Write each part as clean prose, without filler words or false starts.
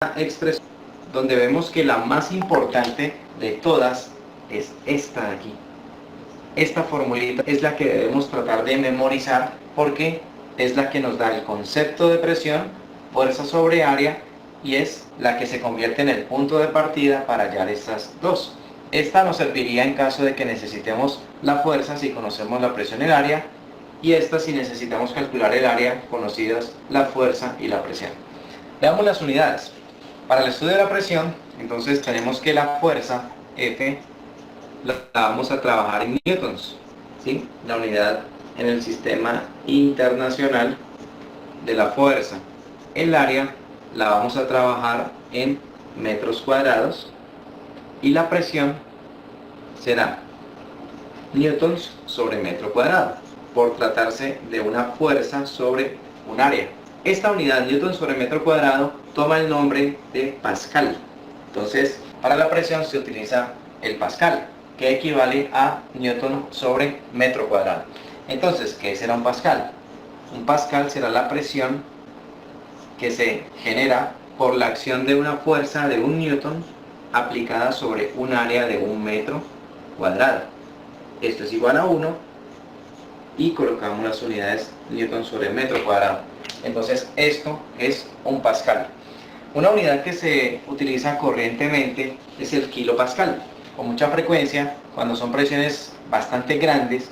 expresión donde vemos que la más importante de todas es esta de aquí. Esta formulita es la que debemos tratar de memorizar porque es la que nos da el concepto de presión, fuerza sobre área, y es la que se convierte en el punto de partida para hallar estas dos. Esta nos serviría en caso de que necesitemos la fuerza si conocemos la presión y el área, y esta si necesitamos calcular el área conocidas la fuerza y la presión. Veamos las unidades. Para el estudio de la presión, entonces tenemos que la fuerza F la vamos a trabajar en newtons, ¿sí? La unidad en el sistema internacional de la fuerza. El área la vamos a trabajar en metros cuadrados y la presión será newtons sobre metro cuadrado, por tratarse de una fuerza sobre un área. Esta unidad newton sobre metro cuadrado toma el nombre de pascal. Entonces, para la presión se utiliza el pascal, que equivale a newton sobre metro cuadrado. Entonces, ¿qué será un pascal? Un pascal será la presión que se genera por la acción de una fuerza de 1 newton aplicada sobre un área de 1 metro cuadrado. Esto es igual a 1 y colocamos las unidades newton sobre metro cuadrado. Entonces esto es un pascal. Una unidad que se utiliza corrientemente es el kilopascal. Con mucha frecuencia, cuando son presiones bastante grandes,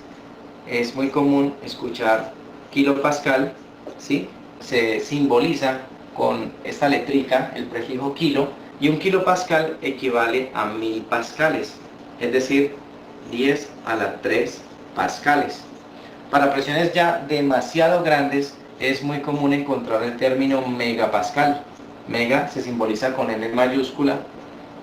es muy común escuchar kilopascal, ¿sí? Se simboliza con esta letrica, el prefijo kilo, y un kilopascal equivale a 1000 pascales, es decir, 10 a la 3 pascales. Para presiones ya demasiado grandes es muy común encontrar el término megapascal. Mega se simboliza con N mayúscula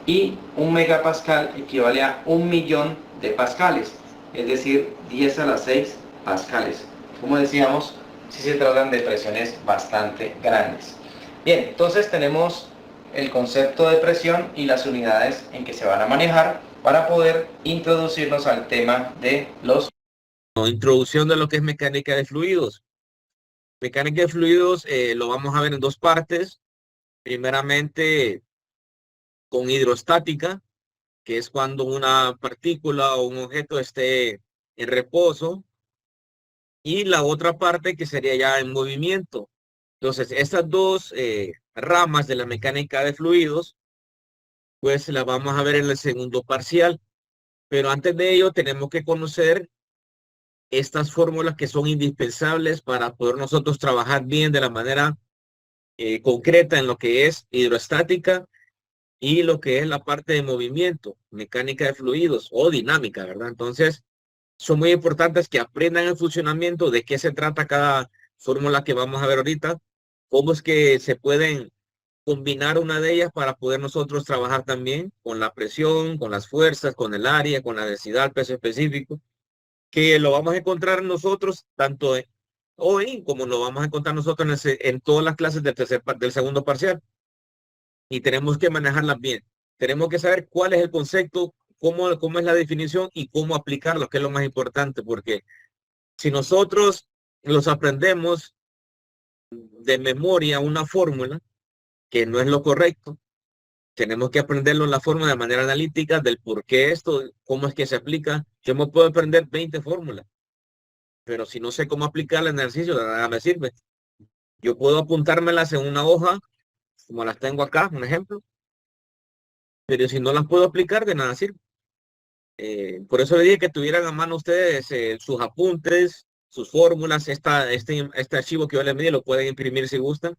y un megapascal equivale a 1.000.000 de pascales, es decir, 10 a la 6 pascales. Como decíamos, si se tratan de presiones bastante grandes. Bien, entonces tenemos el concepto de presión y las unidades en que se van a manejar para poder introducirnos al tema de los... Introducción de lo que es mecánica de fluidos. Mecánica de fluidos lo vamos a ver en dos partes. Primeramente con hidrostática, que es cuando una partícula o un objeto esté en reposo, y la otra parte que sería ya en movimiento. Entonces, estas dos ramas de la mecánica de fluidos, pues las vamos a ver en el segundo parcial. Pero antes de ello tenemos que conocer estas fórmulas que son indispensables para poder nosotros trabajar bien de la manera concreta en lo que es hidrostática y lo que es la parte de movimiento, mecánica de fluidos o dinámica, ¿verdad? Entonces, son muy importantes que aprendan el funcionamiento, de qué se trata cada fórmula que vamos a ver ahorita, cómo es que se pueden combinar una de ellas para poder nosotros trabajar también con la presión, con las fuerzas, con el área, con la densidad, el peso específico, que lo vamos a encontrar nosotros tanto hoy como lo vamos a encontrar nosotros en todas las clases del segundo parcial. Y tenemos que manejarlas bien. Tenemos que saber cuál es el concepto, cómo es la definición y cómo aplicarlo, que es lo más importante, porque si nosotros los aprendemos de memoria una fórmula, que no es lo correcto, tenemos que aprenderlo en la forma de manera analítica del por qué esto, cómo es que se aplica. Yo me puedo aprender 20 fórmulas, pero si no sé cómo aplicarla en el ejercicio, de nada me sirve. Yo puedo apuntármelas en una hoja, como las tengo acá, un ejemplo, pero si no las puedo aplicar, de nada sirve. Por eso le dije que tuvieran a mano ustedes sus apuntes, sus fórmulas, este archivo que yo les medí, lo pueden imprimir si gustan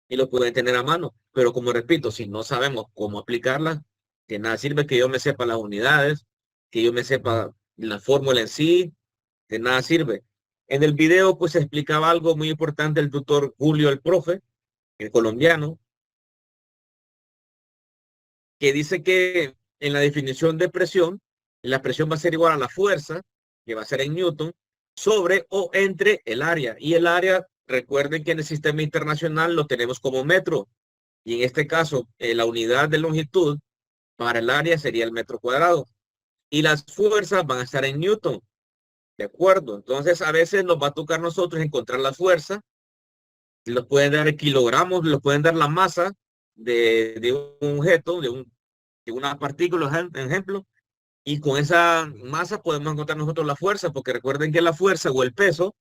y lo pueden tener a mano. Pero como repito, si no sabemos cómo aplicarlas, de nada sirve que yo me sepa las unidades, que yo me sepa la fórmula en sí, de nada sirve. En el video pues se explicaba algo muy importante el tutor Julio, el profe, el colombiano, que dice que en la definición de presión, la presión va a ser igual a la fuerza, que va a ser en Newton, sobre o entre el área. Y el área, recuerden que en el sistema internacional lo tenemos como metro. Y en este caso, la unidad de longitud para el área sería el metro cuadrado. Y las fuerzas van a estar en Newton. ¿De acuerdo? Entonces, a veces nos va a tocar a nosotros encontrar la fuerza. Nos pueden dar kilogramos, nos pueden dar la masa de un objeto, de una partícula, ejemplo, y con esa masa podemos encontrar nosotros la fuerza, porque recuerden que la fuerza o el peso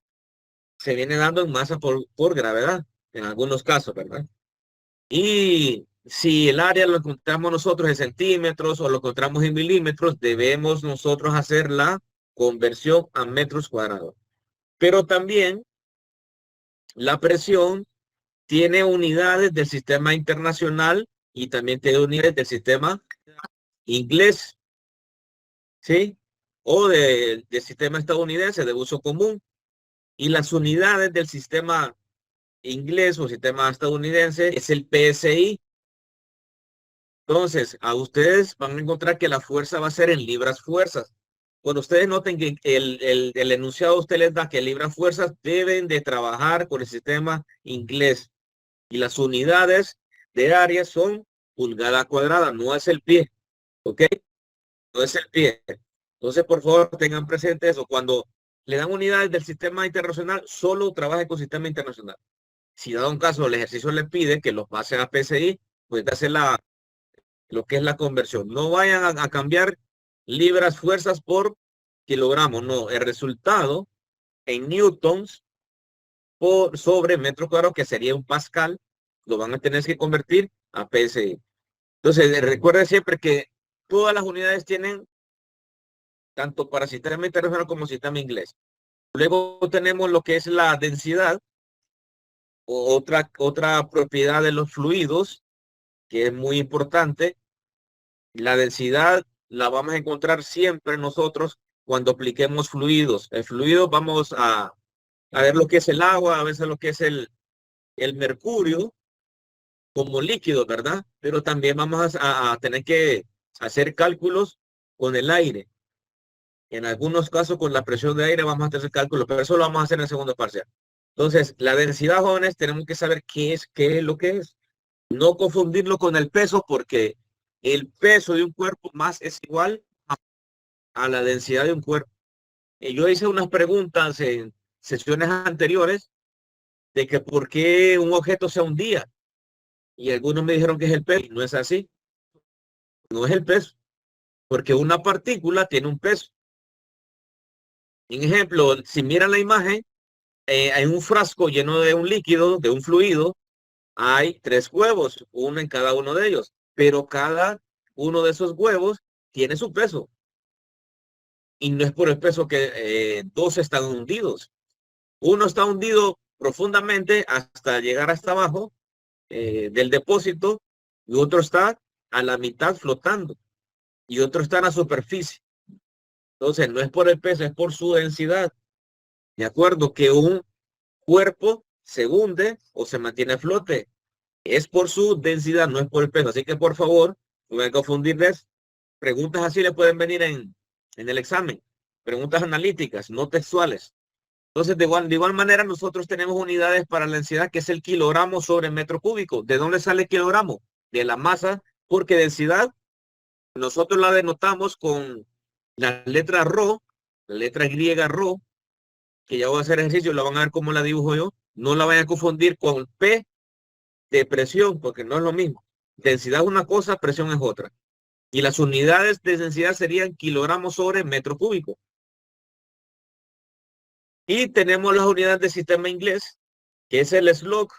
se viene dando en masa por gravedad, en algunos casos, ¿verdad? Y si el área lo encontramos nosotros en centímetros o lo encontramos en milímetros, debemos nosotros hacer la conversión a metros cuadrados. Pero también la presión tiene unidades del sistema internacional y también tiene unidades del sistema inglés, ¿sí? O del sistema estadounidense de uso común. Y las unidades del sistema inglés o sistema estadounidense es el PSI. Entonces, a ustedes van a encontrar que la fuerza va a ser en libras fuerzas. Cuando ustedes noten que el enunciado a usted les da que libras fuerzas deben de trabajar con el sistema inglés. Y las unidades de área son pulgada cuadrada, no es el pie, ¿ok? No es el pie. Entonces, por favor, tengan presente eso. Cuando le dan unidades del sistema internacional, solo trabaje con sistema internacional. Si dado un caso el ejercicio le pide que los pasen a PSI, pues hace lo que es la conversión. No vayan a cambiar libras fuerzas por kilogramos, no. El resultado en newtons sobre metro cuadrado, que sería un pascal, lo van a tener que convertir a PSI. Entonces, recuerden siempre que todas las unidades tienen tanto para sistema internacional como sistema inglés. Luego tenemos lo que es la densidad, o otra propiedad de los fluidos, que es muy importante. La densidad la vamos a encontrar siempre nosotros cuando apliquemos fluidos. El fluido vamos a ver lo que es el agua, a veces lo que es el mercurio como líquido, ¿verdad? Pero también vamos a tener que hacer cálculos con el aire. En algunos casos con la presión de aire vamos a hacer cálculos, pero eso lo vamos a hacer en el segundo parcial. Entonces, la densidad, jóvenes, tenemos que saber qué es lo que es. No confundirlo con el peso, porque el peso de un cuerpo más es igual a la densidad de un cuerpo. Y yo hice unas preguntas en sesiones anteriores de que por qué un objeto se hundía. Y algunos me dijeron que es el peso. Y no es así. No es el peso. Porque una partícula tiene un peso. En ejemplo, si miran la imagen, hay un frasco lleno de un líquido, de un fluido, hay 3 huevos, uno en cada uno de ellos, pero cada uno de esos huevos tiene su peso. Y no es por el peso que 2 están hundidos. Uno está hundido profundamente hasta llegar hasta abajo del depósito, y otro está a la mitad flotando, y otro está en la superficie. Entonces, no es por el peso, es por su densidad. De acuerdo que un cuerpo se hunde o se mantiene a flote, es por su densidad, no es por el peso. Así que, por favor, no hay que confundirles. Preguntas así le pueden venir en el examen. Preguntas analíticas, no textuales. Entonces, de igual manera, nosotros tenemos unidades para la densidad, que es el kilogramo sobre metro cúbico. ¿De dónde sale el kilogramo? De la masa, porque densidad nosotros la denotamos con la letra ρ, la letra griega ρ, que ya voy a hacer ejercicio, la van a ver cómo la dibujo yo. No la vayan a confundir con P de presión, porque no es lo mismo. Densidad es una cosa, presión es otra. Y las unidades de densidad serían kilogramos sobre metro cúbico. Y tenemos las unidades de sistema inglés, que es el slug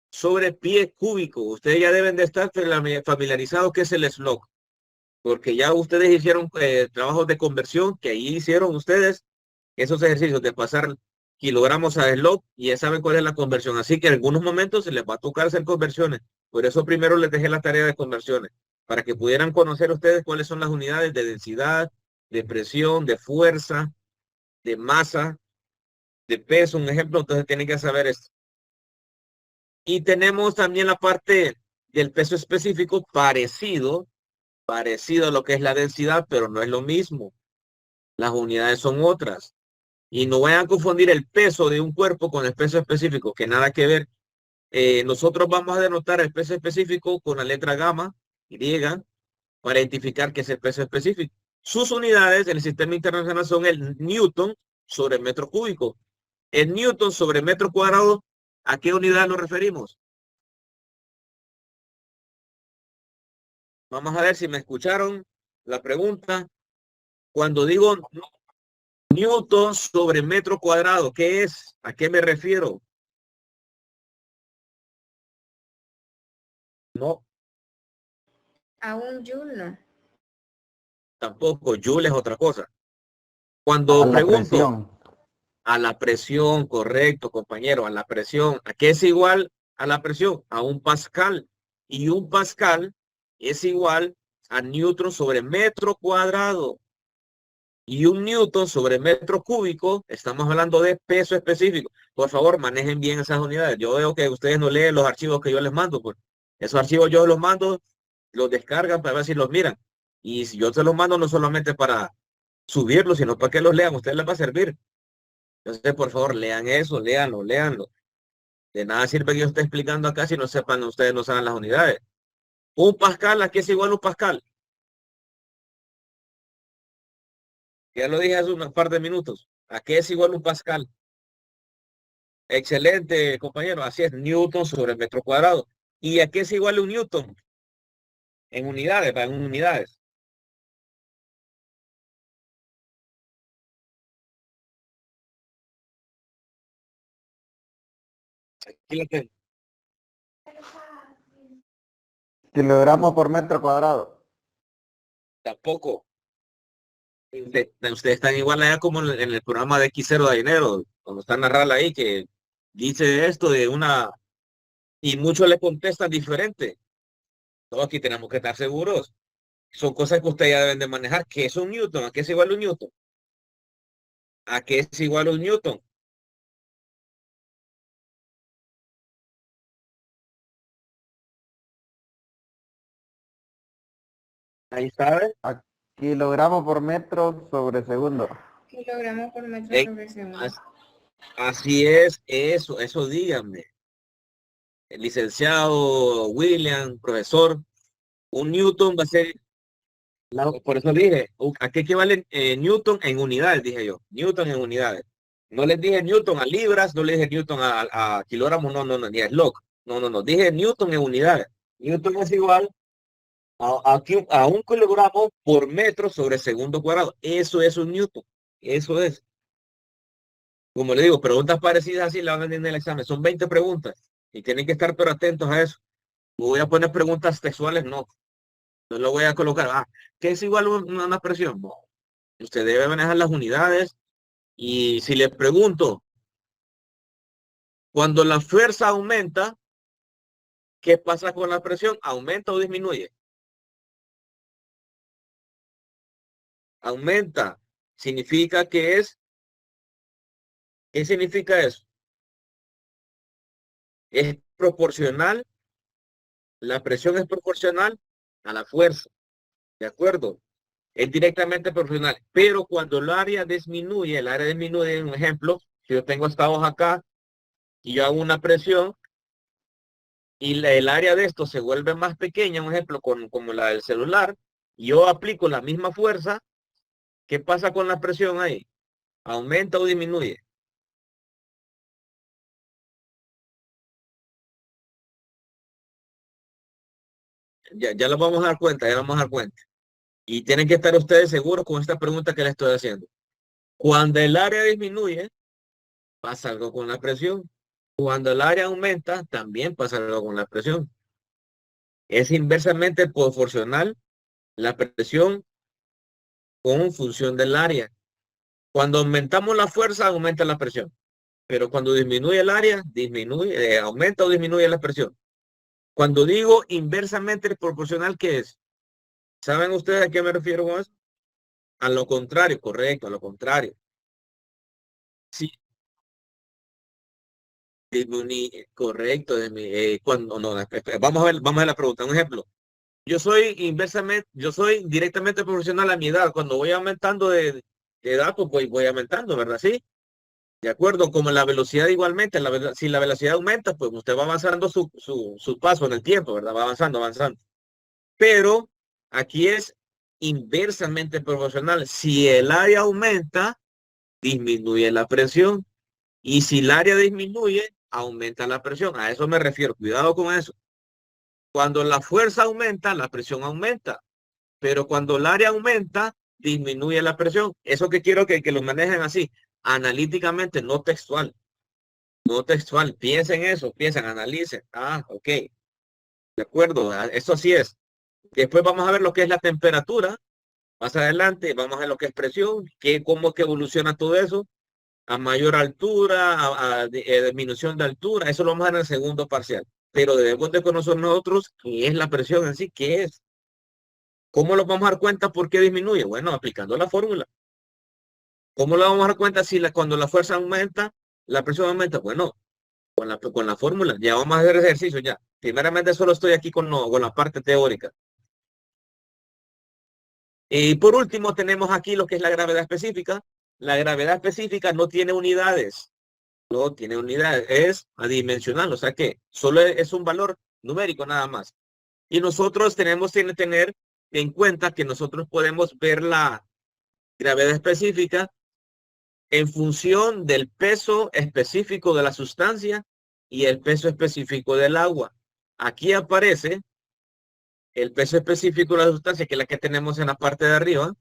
sobre pie cúbico. Ustedes ya deben de estar familiarizados que es el slug, porque ya ustedes hicieron trabajos de conversión, que ahí hicieron ustedes esos ejercicios de pasar kilogramos a slug, y ya saben cuál es la conversión. Así que en algunos momentos se les va a tocar hacer conversiones. Por eso primero les dejé la tarea de conversiones, para que pudieran conocer ustedes cuáles son las unidades de densidad, de presión, de fuerza, de masa, de peso, un ejemplo. Entonces tienen que saber esto. Y tenemos también la parte del peso específico, parecido a lo que es la densidad, pero no es lo mismo. Las unidades son otras. Y no vayan a confundir el peso de un cuerpo con el peso específico, que nada que ver. Nosotros vamos a denotar el peso específico con la letra gamma, griega, para identificar qué es el peso específico. Sus unidades en el sistema internacional son el newton sobre metro cúbico. El newton sobre metro cuadrado, ¿a qué unidad nos referimos? Vamos a ver si me escucharon la pregunta. Cuando digo newton sobre metro cuadrado, ¿qué es? ¿A qué me refiero? No, A un joule, no. tampoco. Joule es otra cosa. A Cuando la pregunto presión. a la presión, correcto, compañero, a la presión, ¿a qué es igual a la presión? A un pascal. Y un pascal es igual a newton sobre metro cuadrado. Y un newton sobre metro cúbico, estamos hablando de peso específico. Por favor, manejen bien esas unidades. Yo veo que ustedes no leen los archivos que yo les mando, pues. Esos archivos yo los mando, los descargan para ver si los miran. Y si yo se los mando no solamente para subirlos, sino para que los lean, a ustedes les va a servir. Entonces, por favor, lean eso, léanlo, léanlo. De nada sirve que yo esté explicando acá si no sepan, ustedes no saben las unidades. Un pascal, ¿a qué es igual un pascal? Ya lo dije hace unos par de minutos. ¿A qué es igual un pascal? Excelente, compañero. Así es, newton sobre metro cuadrado. ¿Y a qué es igual un newton? En unidades, en unidades. Aquí lo tengo. Kilogramos por metro cuadrado. Tampoco. Ustedes están igual allá como en el programa de X0 de dinero, cuando está narrando ahí que dice esto de una, y muchos le contestan diferente. Todos aquí tenemos que estar seguros. Son cosas que ustedes ya deben de manejar. ¿Qué es un newton? ¿A qué es igual un newton? ¿A qué es igual un newton? Ahí sabe. A kilogramos por metro sobre segundo. Kilogramos por metro Ey, sobre segundo. Así es, eso díganme. El licenciado William, profesor, un newton va a ser, por eso dije, ¿a qué equivale newton en unidades? Dije yo, newton en unidades. No les dije newton a libras, no les dije newton a kilogramos, no, ni a log. No, dije newton en unidades. Newton es igual a un kilogramo por metro sobre segundo cuadrado. Eso es un newton. Eso es. Como le digo, preguntas parecidas así la van a tener en el examen. Son 20 preguntas y tienen que estar pero atentos a eso. No voy a poner preguntas textuales, no. No lo voy a colocar. ¿Qué es igual una presión? No. Usted debe manejar las unidades y si le pregunto, cuando la fuerza aumenta, ¿qué pasa con la presión? ¿Aumenta o disminuye? Aumenta. Significa que es, ¿qué significa eso? Es proporcional, la presión es proporcional a la fuerza, ¿de acuerdo? Es directamente proporcional, pero cuando el área disminuye, un ejemplo, si yo tengo esta hoja acá y yo hago una presión y el área de esto se vuelve más pequeña, un ejemplo como la del celular, yo aplico la misma fuerza, ¿qué pasa con la presión ahí? ¿Aumenta o disminuye? Ya lo vamos a dar cuenta, ya lo vamos a dar cuenta. Y tienen que estar ustedes seguros con esta pregunta que les estoy haciendo. Cuando el área disminuye, pasa algo con la presión. Cuando el área aumenta, también pasa algo con la presión. Es inversamente proporcional la presión con función del área. Cuando aumentamos la fuerza, aumenta la presión. Pero cuando disminuye el área, aumenta o disminuye la presión. Cuando digo inversamente proporcional, ¿qué es? ¿Saben ustedes a qué me refiero con eso? A lo contrario, correcto, a lo contrario. Sí, correcto. Vamos a ver la pregunta. Un ejemplo. Yo soy directamente proporcional a mi edad. Cuando voy aumentando de edad, pues voy aumentando, ¿verdad? Sí. De acuerdo, como la velocidad igualmente, si la velocidad aumenta, pues usted va avanzando su paso en el tiempo, ¿verdad? Va avanzando, avanzando. Pero aquí es inversamente proporcional. Si el área aumenta, disminuye la presión. Y si el área disminuye, aumenta la presión. A eso me refiero. Cuidado con eso. Cuando la fuerza aumenta, la presión aumenta. Pero cuando el área aumenta, disminuye la presión. Eso que quiero que lo manejen así, analíticamente, no textual. No textual. Piensen eso, piensen, analicen. Ah, ok. De acuerdo, eso así es. Después vamos a ver lo que es la temperatura. Más adelante vamos a ver lo que es presión, cómo es que evoluciona todo eso. A mayor altura, disminución de altura. Eso lo vamos a ver en el segundo parcial. Pero debemos de conocer nosotros qué es la presión en sí, qué es. ¿Cómo lo vamos a dar cuenta por qué disminuye? Bueno, aplicando la fórmula. ¿Cómo lo vamos a dar cuenta si cuando la fuerza aumenta, la presión aumenta? Bueno, con la fórmula. Ya vamos a hacer ejercicio ya. Primeramente solo estoy aquí con la parte teórica. Y por último tenemos aquí lo que es la gravedad específica. La gravedad específica no tiene unidades. No tiene unidades. Es adimensional. O sea que solo es un valor numérico nada más. Y nosotros tenemos que tener en cuenta que nosotros podemos ver la gravedad específica en función del peso específico de la sustancia y el peso específico del agua. Aquí aparece el peso específico de la sustancia, que es la que tenemos en la parte de arriba.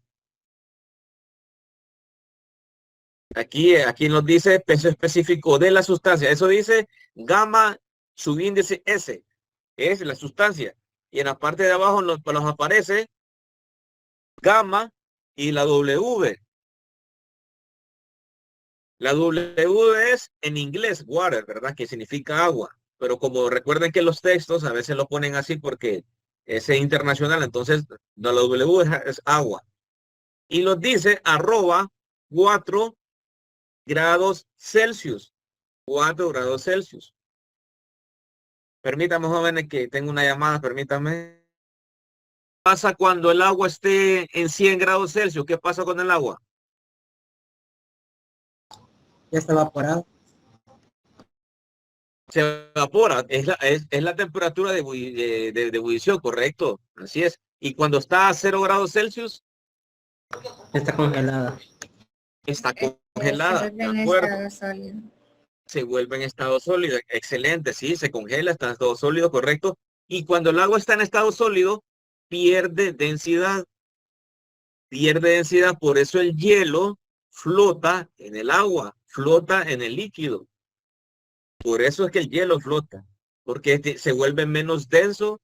Aquí nos dice peso específico de la sustancia. Eso dice gamma subíndice S. Es la sustancia. Y en la parte de abajo nos aparece gamma y la W. La W es en inglés water, ¿verdad? Que significa agua. Pero como recuerden que los textos a veces lo ponen así porque es internacional, entonces la W es agua. Y nos dice @4 grados Celsius. 4 grados Celsius. Permítame, jóvenes, que tengo una llamada, permítame. ¿Qué pasa cuando el agua esté en 100 grados Celsius? ¿Qué pasa con el agua? Ya está evaporado. Se evapora, es la temperatura de ebullición, correcto, así es. Y cuando está a 0 grados Celsius, Está congelada. está Se congelada, vuelve ¿de en acuerdo? estado sólido. Se vuelve en estado sólido, excelente, sí, se congela, está en estado sólido, correcto. Y cuando el agua está en estado sólido, pierde densidad, por eso el hielo flota en el agua, flota en el líquido. Por eso es que el hielo flota, porque se vuelve menos denso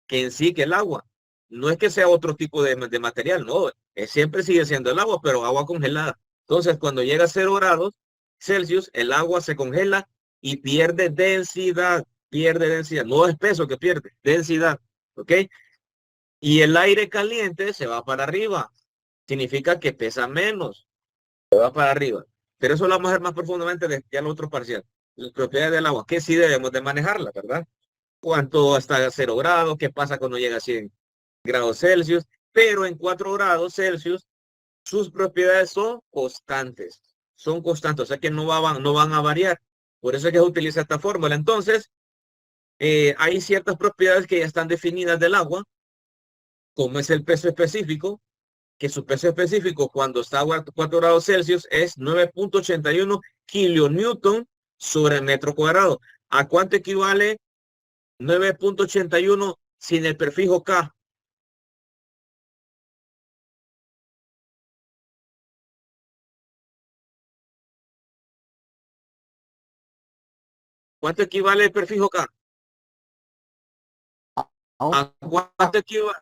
que en sí que el agua. No es que sea otro tipo de material, no, siempre sigue siendo el agua, pero agua congelada. Entonces, cuando llega a 0 grados Celsius, el agua se congela y pierde densidad, no es peso que pierde, densidad, ¿ok? Y el aire caliente se va para arriba, significa que pesa menos, se va para arriba. Pero eso lo vamos a ver más profundamente ya en el otro parcial. Las propiedades del agua, que sí debemos de manejarla, ¿verdad? Cuánto hasta 0 grados, qué pasa cuando llega a 100 grados Celsius, pero en 4 grados Celsius sus propiedades son constantes, o sea que no van a variar. Por eso es que se utiliza esta fórmula. Entonces, hay ciertas propiedades que ya están definidas del agua, como es el peso específico, que su peso específico cuando está a 4 grados Celsius es 9.81 kilonewton sobre metro cuadrado. ¿A cuánto equivale 9.81 sin el prefijo K? ¿Cuánto equivale el prefijo K? ¿A cuánto equivale?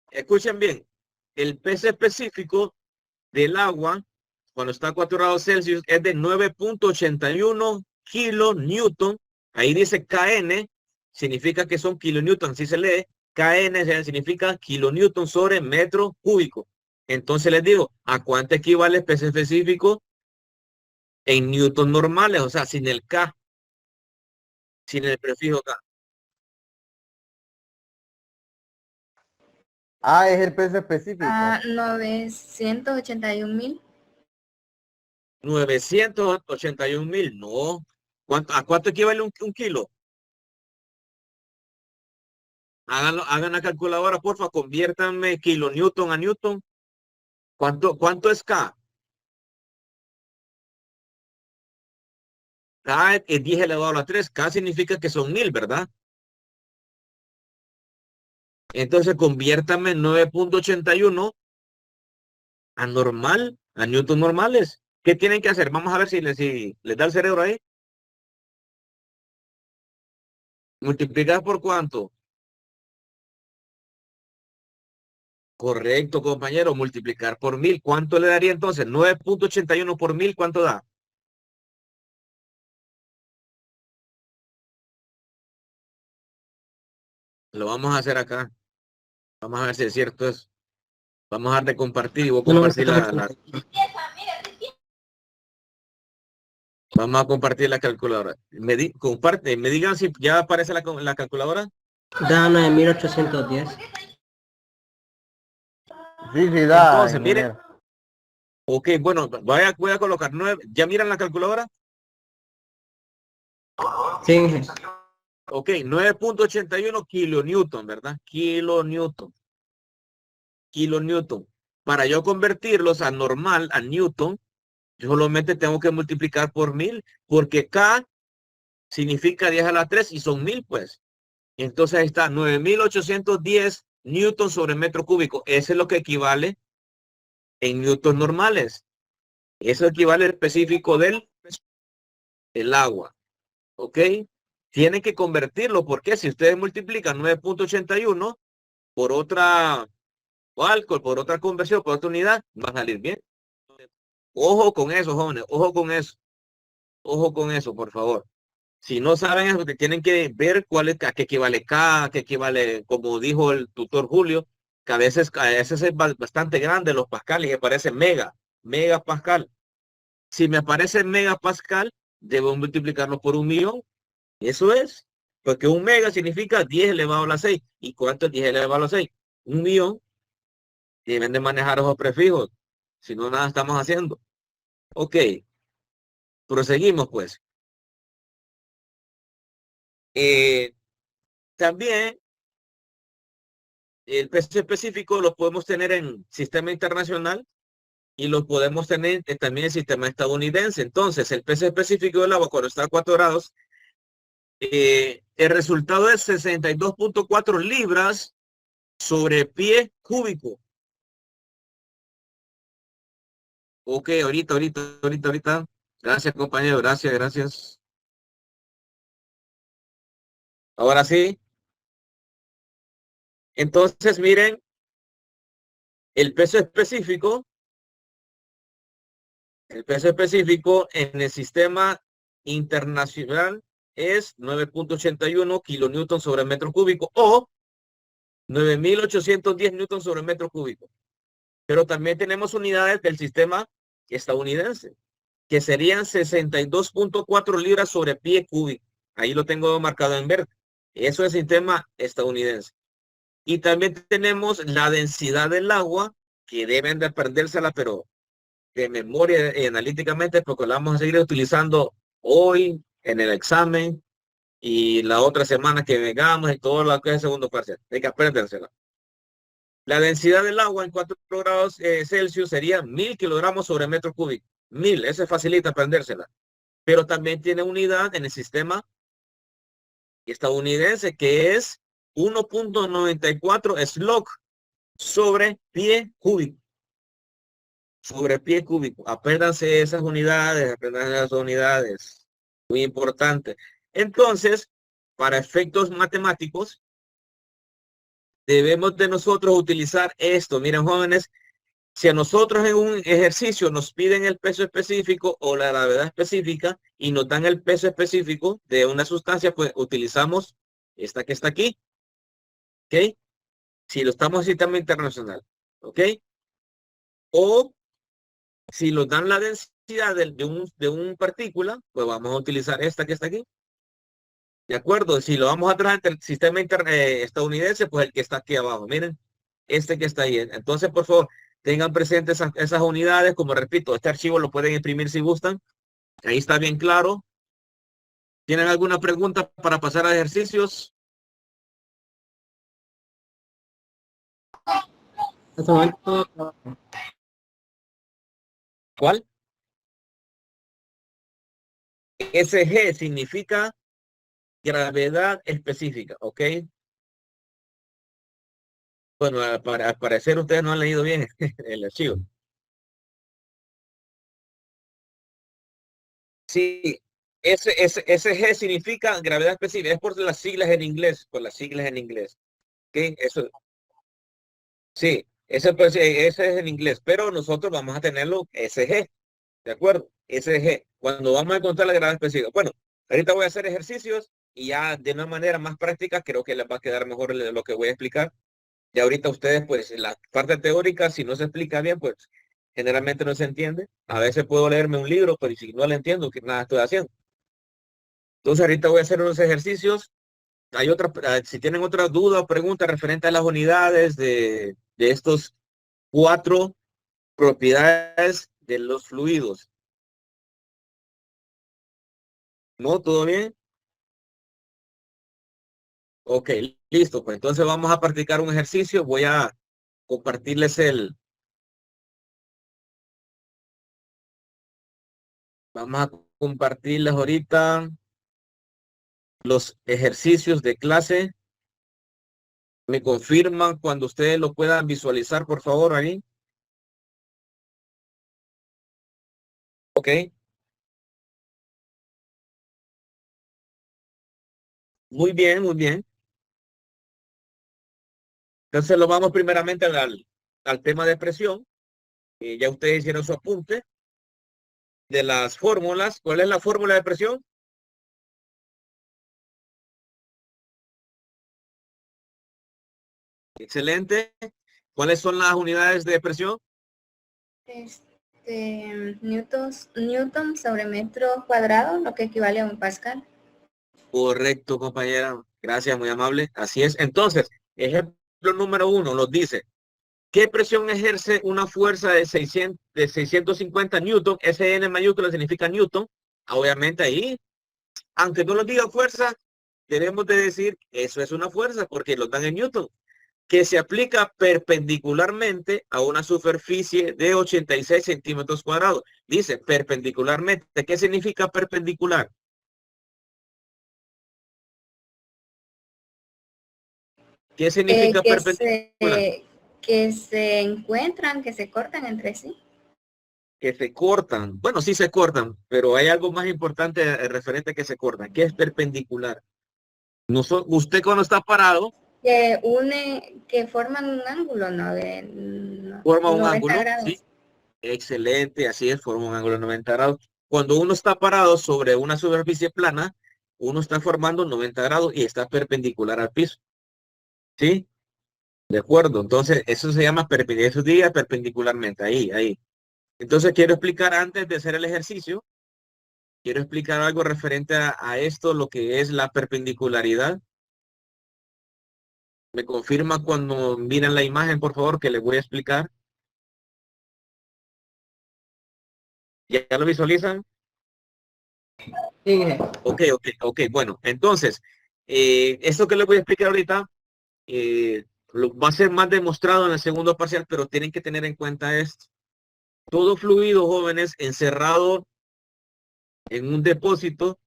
Escuchen bien, el peso específico del agua cuando está a 4 grados Celsius es de 9.81 kilonewton. Ahí dice KN, significa que son kilonewton, así se lee. KN significa kilonewton sobre metro cúbico. Entonces les digo, ¿a cuánto equivale el peso específico en newton normales? O sea, sin el K, sin el prefijo K. Ah, es el peso específico. 981.000. 981.000, no. ¿A cuánto equivale un kilo? Hagan la calculadora, porfa, conviértanme kilonewton a newton. ¿Cuánto es K? K es 10 elevado a la 3. K significa que son 1000, ¿verdad? Entonces, conviértame 9.81 a normal, a newton normales. ¿Qué tienen que hacer? Vamos a ver si les da el cerebro ahí. Multiplicar por cuánto. Correcto, compañero. Multiplicar por 1000. ¿Cuánto le daría entonces? 9.81 por 1000, ¿cuánto da? Lo vamos a hacer acá. Vamos a ver si es cierto eso. Vamos a dar de compartir y voy a compartir Vamos a compartir la calculadora. Comparte, me digan si ya aparece la calculadora. Da 9810. Sí, da. Entonces, miren. Ok, bueno, voy a colocar 9. ¿Ya miran la calculadora? Sí. Ok, 9.81 kilonewton, ¿verdad? Kilonewton. Para yo convertirlos a normal, a newton, yo solamente tengo que multiplicar por 1000, porque K significa 10 a la 3 y son 1000, pues. Entonces ahí está, 9810 newton sobre metro cúbico. Eso es lo que equivale en newtons normales. Eso equivale al específico del agua. ¿Ok? Tienen que convertirlo, porque si ustedes multiplican 9.81 por otra alcohol, por otra conversión, por otra unidad, va a salir bien. Ojo con eso, jóvenes, ojo con eso. Ojo con eso, por favor. Si no saben eso, que tienen que ver a qué equivale K, a qué equivale, como dijo el tutor Julio, que a veces es bastante grande los pascales y me parece megapascal. Si me aparece megapascal, debo multiplicarlo por 1.000.000. Eso es, porque un mega significa 10 elevado a la 6. ¿Y cuánto es 10 elevado a la 6? 1.000.000. Deben de manejar esos prefijos. Si no, nada estamos haciendo. Ok, proseguimos pues. También el peso específico lo podemos tener en sistema internacional y lo podemos tener también en sistema estadounidense. Entonces, el peso específico del agua cuando está a 4 grados, el resultado es 62.4 libras sobre pie cúbico. Ok, ahorita. Gracias, compañero. Gracias. Ahora sí. Entonces, miren, el peso específico en el sistema internacional es 9.81 kilonewton sobre metro cúbico o 9.810 newton sobre metro cúbico. Pero también tenemos unidades del sistema estadounidense, que serían 62.4 libras sobre pie cúbico. Ahí lo tengo marcado en verde. Eso es el sistema estadounidense. Y también tenemos la densidad del agua, que deben de aprendérsela, pero de memoria y analíticamente, porque la vamos a seguir utilizando hoy en el examen y la otra semana que vengamos y todo lo que es el segundo parcial. Hay que aprendérsela. La densidad del agua en 4 grados Celsius sería 1000 kilogramos sobre metro cúbico. 1000, eso facilita aprendérsela. Pero también tiene unidad en el sistema estadounidense que es 1.94 slug sobre pie cúbico. Sobre pie cúbico. Apréndanse esas unidades, Muy importante. Entonces, para efectos matemáticos, debemos de nosotros utilizar esto. Miren, jóvenes, si a nosotros en un ejercicio nos piden el peso específico o la gravedad específica y nos dan el peso específico de una sustancia, pues utilizamos esta que está aquí. ¿Ok? Si lo estamos en sistema internacional. ¿Ok? O si nos dan la densidad de un partícula, pues vamos a utilizar esta que está aquí. ¿De acuerdo? Si lo vamos a traer entre el sistema estadounidense, pues el que está aquí abajo. Miren, este que está ahí. Entonces, por favor, tengan presentes esas unidades. Como repito, este archivo lo pueden imprimir si gustan. Ahí está bien claro. ¿Tienen alguna pregunta para pasar a ejercicios? En este momento, ¿Cuál? SG significa gravedad específica, ¿ok? Bueno, al parecer ustedes no han leído bien el archivo. Sí, SG significa gravedad específica, es por las siglas en inglés, por las siglas en inglés. ¿Ok? Eso, sí, ese es en inglés, pero nosotros vamos a tenerlo SG, ¿de acuerdo? SG, cuando vamos a encontrar la gravedad específica. Bueno, ahorita voy a hacer ejercicios y ya de una manera más práctica creo que les va a quedar mejor lo que voy a explicar. Y ahorita ustedes, pues, la parte teórica, si no se explica bien, pues, generalmente no se entiende. A veces puedo leerme un libro, pero si no lo entiendo, que nada estoy haciendo. Entonces, ahorita voy a hacer unos ejercicios. Hay otra, si tienen otra duda o pregunta referente a las unidades de estos 4 propiedades de los fluidos. ¿No? ¿Todo bien? Ok, listo. Pues entonces vamos a practicar un ejercicio. Voy a compartirles vamos a compartirles ahorita los ejercicios de clase. Me confirman cuando ustedes lo puedan visualizar, por favor, ahí. Ok. Muy bien, muy bien. Entonces lo vamos primeramente al tema de presión. Ya ustedes hicieron su apunte de las fórmulas. ¿Cuál es la fórmula de presión? Excelente. ¿Cuáles son las unidades de presión? Newton sobre metro cuadrado, lo que equivale a un pascal. Correcto, compañera. Gracias, muy amable. Así es. Entonces, ejemplo número 1 nos dice, ¿qué presión ejerce una fuerza de 650 newton? SN mayúscula significa newton. Obviamente ahí, aunque no lo diga fuerza, debemos de decir, eso es una fuerza porque lo dan en newton, que se aplica perpendicularmente a una superficie de 86 centímetros cuadrados. Dice perpendicularmente. ¿Qué significa perpendicular? ¿Qué significa perpendicular? Que se encuentran, que se cortan entre sí. Que se cortan. Bueno, sí se cortan, pero hay algo más importante referente a que se cortan. ¿Qué es perpendicular? Usted cuando está parado, Que forman un ángulo, ¿no? De forma un 90 ángulo, grados. ¿sí? Excelente, así es, forma un ángulo de 90 grados. Cuando uno está parado sobre una superficie plana, uno está formando 90 grados y está perpendicular al piso, ¿sí? De acuerdo, entonces eso se llama perpendicular, eso diga perpendicularmente, ahí. Entonces quiero explicar antes de hacer el ejercicio, quiero explicar algo referente a esto, lo que es la perpendicularidad. Me confirma cuando miran la imagen, por favor, que les voy a explicar. ¿Ya lo visualizan? Sí. Ok. Bueno, entonces, esto que les voy a explicar ahorita va a ser más demostrado en el segundo parcial, pero tienen que tener en cuenta esto. Todo fluido, jóvenes, encerrado en un depósito,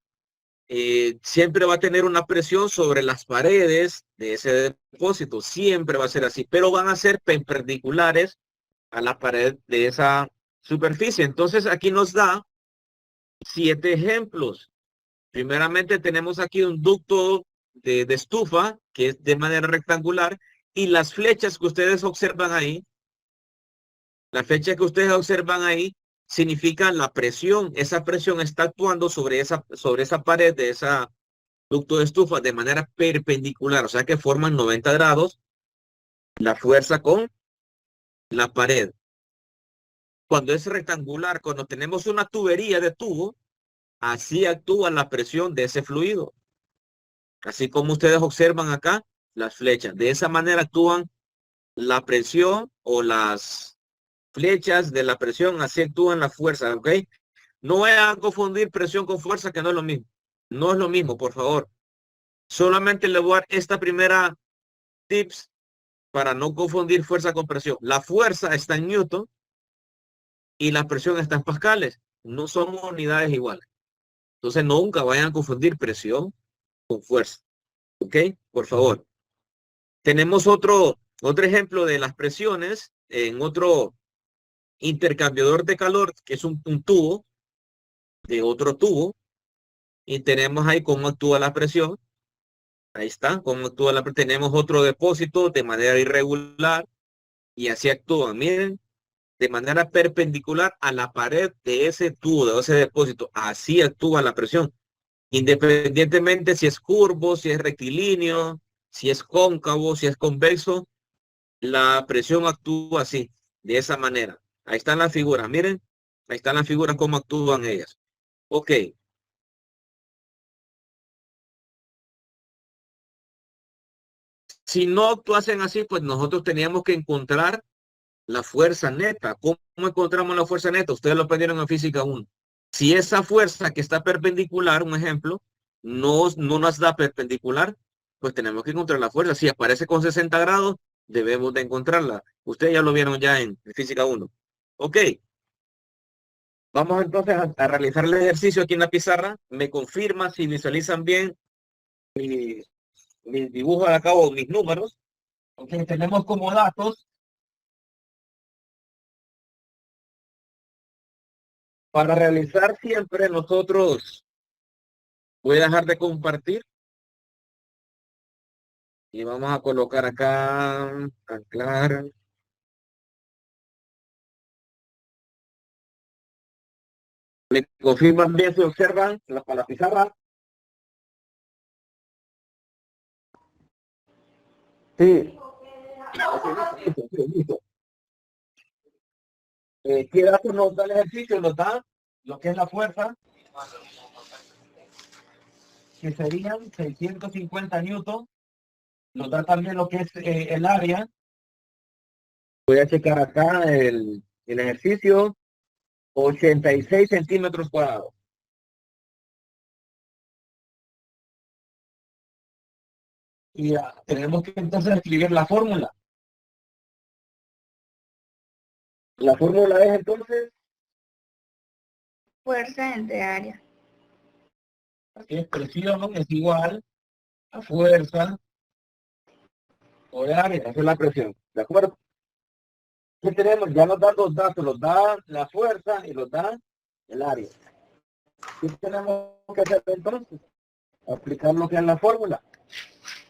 siempre va a tener una presión sobre las paredes de ese depósito. Siempre va a ser así, pero van a ser perpendiculares a la pared de esa superficie. Entonces, aquí nos da 7 ejemplos. Primeramente tenemos aquí un ducto de estufa que es de manera rectangular y las flechas que ustedes observan ahí, las flechas que ustedes observan ahí significan la presión. Esa presión está actuando sobre esa pared de esa ducto de estufa de manera perpendicular, o sea que forman 90 grados la fuerza con la pared. Cuando es rectangular, cuando tenemos una tubería de tubo, así actúa la presión de ese fluido. Así como ustedes observan acá las flechas. De esa manera actúan la presión o las flechas de la presión, así actúan la fuerza, ¿ok? No vayan a confundir presión con fuerza, que no es lo mismo. No es lo mismo, por favor. Solamente le voy a dar esta primera tips para no confundir fuerza con presión. La fuerza está en Newton y la presión está en pascales. No somos unidades iguales. Entonces nunca vayan a confundir presión con fuerza. ¿Ok? Por favor. Tenemos otro ejemplo de las presiones en otro intercambiador de calor, que es un tubo de otro tubo. Y tenemos ahí cómo actúa la presión. Ahí está, cómo actúa la presión. Tenemos otro depósito de manera irregular y así actúan. Miren, de manera perpendicular a la pared de ese tubo, de ese depósito. Así actúa la presión. Independientemente si es curvo, si es rectilíneo, si es cóncavo, si es convexo, la presión actúa así, de esa manera. Ahí están las figuras, miren, ahí están las figuras, cómo actúan ellas. Ok. Si no actuasen así, pues nosotros teníamos que encontrar la fuerza neta. ¿Cómo encontramos la fuerza neta? Ustedes lo aprendieron en física 1. Si esa fuerza que está perpendicular, un ejemplo, no nos da perpendicular, pues tenemos que encontrar la fuerza. Si aparece con 60 grados, debemos de encontrarla. Ustedes ya lo vieron ya en física 1. Ok. Vamos entonces a realizar el ejercicio aquí en la pizarra. Me confirma si visualizan bien mis dibujos de acá o mis números. Ok, tenemos como datos para realizar siempre nosotros. Voy a dejar de compartir y vamos a colocar acá, anclar. Me confirman bien si observan para la pizarra. Sí, Listo. ¿Qué datos nos da el ejercicio? Nos da lo que es la fuerza, que serían 650 newton. Nos da también lo que es el área. Voy a checar acá el ejercicio. 86 centímetros cuadrados. Y tenemos que entonces escribir la fórmula. La fórmula es entonces, Fuerza entre área. aquí es presión es igual a fuerza por área. Esa es la presión. ¿De acuerdo? ¿Qué tenemos? Ya nos dan dos datos. Nos da la fuerza y nos da el área. ¿Qué tenemos que hacer entonces? Aplicar lo que es la fórmula.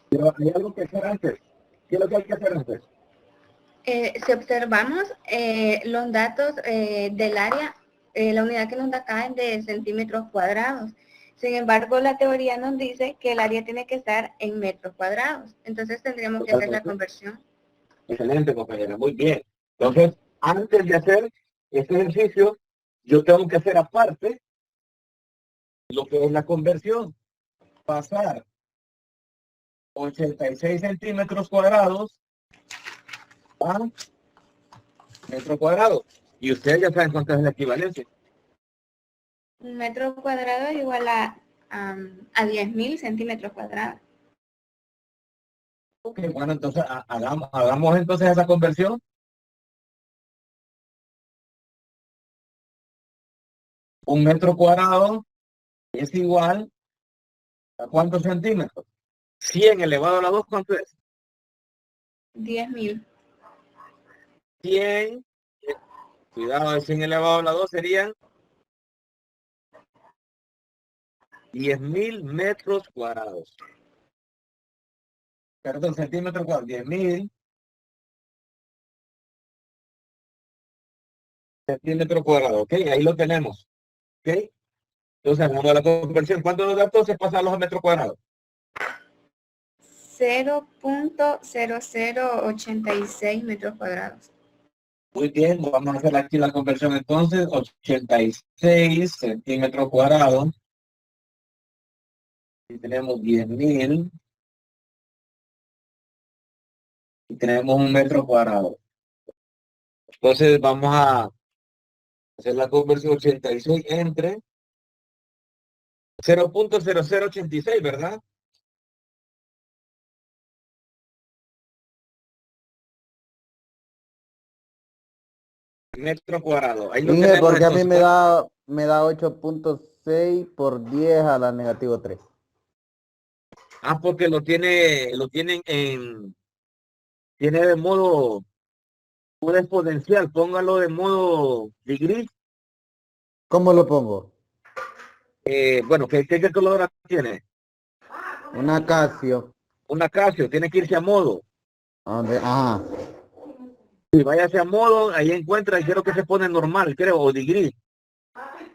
Pero hay algo que hacer antes. ¿Qué es lo que hay que hacer antes? Si observamos los datos del área, la unidad que nos da acá es de centímetros cuadrados. Sin embargo, la teoría nos dice que el área tiene que estar en metros cuadrados. Entonces tendríamos que hacer la conversión. Excelente, compañera. Muy bien. Entonces, antes de hacer este ejercicio, yo tengo que hacer aparte lo que es la conversión. Pasar 86 centímetros cuadrados a metro cuadrado. Y ustedes ya saben cuánto es la equivalencia. Un metro cuadrado es igual a 10.000 centímetros cuadrados. Ok, bueno, entonces hagamos entonces esa conversión. Un metro cuadrado es igual a ¿cuántos centímetros? 100 elevado a la 2, ¿cuánto es? 10.000. 100, cuidado, de 100 elevado a la 2 serían 10.000 metros cuadrados. Perdón, centímetros cuadrados, 10.000 centímetros cuadrados. Ok, ahí lo tenemos. Ok, entonces hagamos la conversión. ¿Cuánto nos da entonces pasarlos a metros cuadrados? 0.0086 metros cuadrados. Muy bien, vamos a hacer aquí la conversión entonces. 86 centímetros cuadrados. Y tenemos 10.000. Y tenemos un metro cuadrado. Entonces vamos a hacer la conversión 86 entre 0.0086, ¿verdad? Metro cuadrado. Ahí lo dije tenemos porque a mí entonces. me da 8.0 6 por 10 a la negativo 3. Ah, porque tiene de modo exponencial. Póngalo de modo degree. ¿Cómo lo pongo? Bueno, ¿qué calculadora tiene? Una Casio. Una Casio, tiene que irse a modo. Ajá. Si váyase a modo, ahí encuentra, y creo que se pone normal, creo, o degree.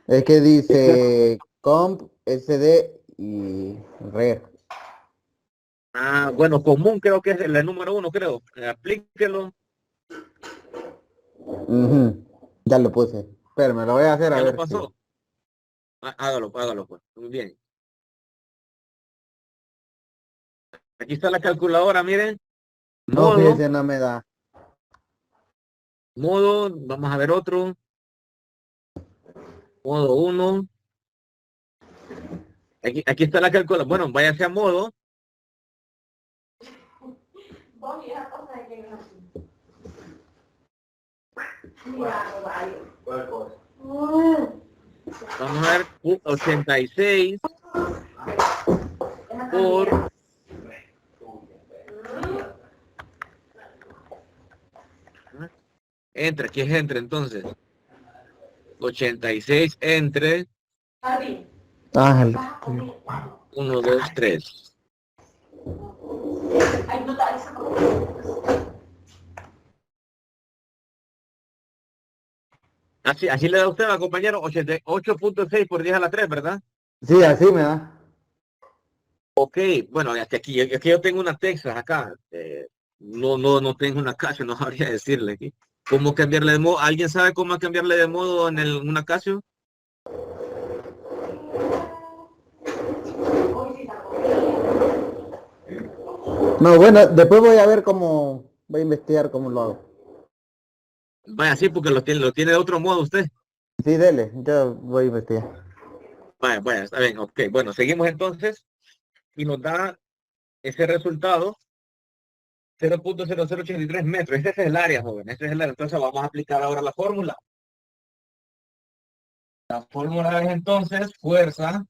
Es que dice comp, SD y red. Ah, bueno, común creo que es el número 1, creo. Aplíquelo. Ujú. Ya lo puse. Pero me lo voy a hacer a ¿Ya lo ver si. pasó? Hágalo, pues. Muy bien. Aquí está la calculadora, miren. No, Modo, fíjese, no me da. vamos a ver otro. Modo 1. Aquí está la calculadora. Bueno, váyase a modo. Vamos a ver 86 por aquí es entre entonces. 86 entre Ángel. 1, 2, 3. Así le da usted, compañero, 88.6 por 10 a la 3, ¿verdad? Sí, así me da. Ok, bueno, aquí yo tengo una Texas acá. No tengo una Casio, no sabría decirle aquí. ¿Cómo cambiarle de modo? ¿Alguien sabe cómo cambiarle de modo en una Casio? No, bueno, después voy a ver cómo, voy a investigar cómo lo hago. Vaya, sí, porque lo tiene de otro modo usted. Sí, dele, yo voy a investigar. Vaya, está bien, ok. Bueno, seguimos entonces y nos da ese resultado, 0.0083 metros. Ese es el área, joven. Ese es el área. Entonces vamos a aplicar ahora la fórmula. La fórmula es entonces fuerza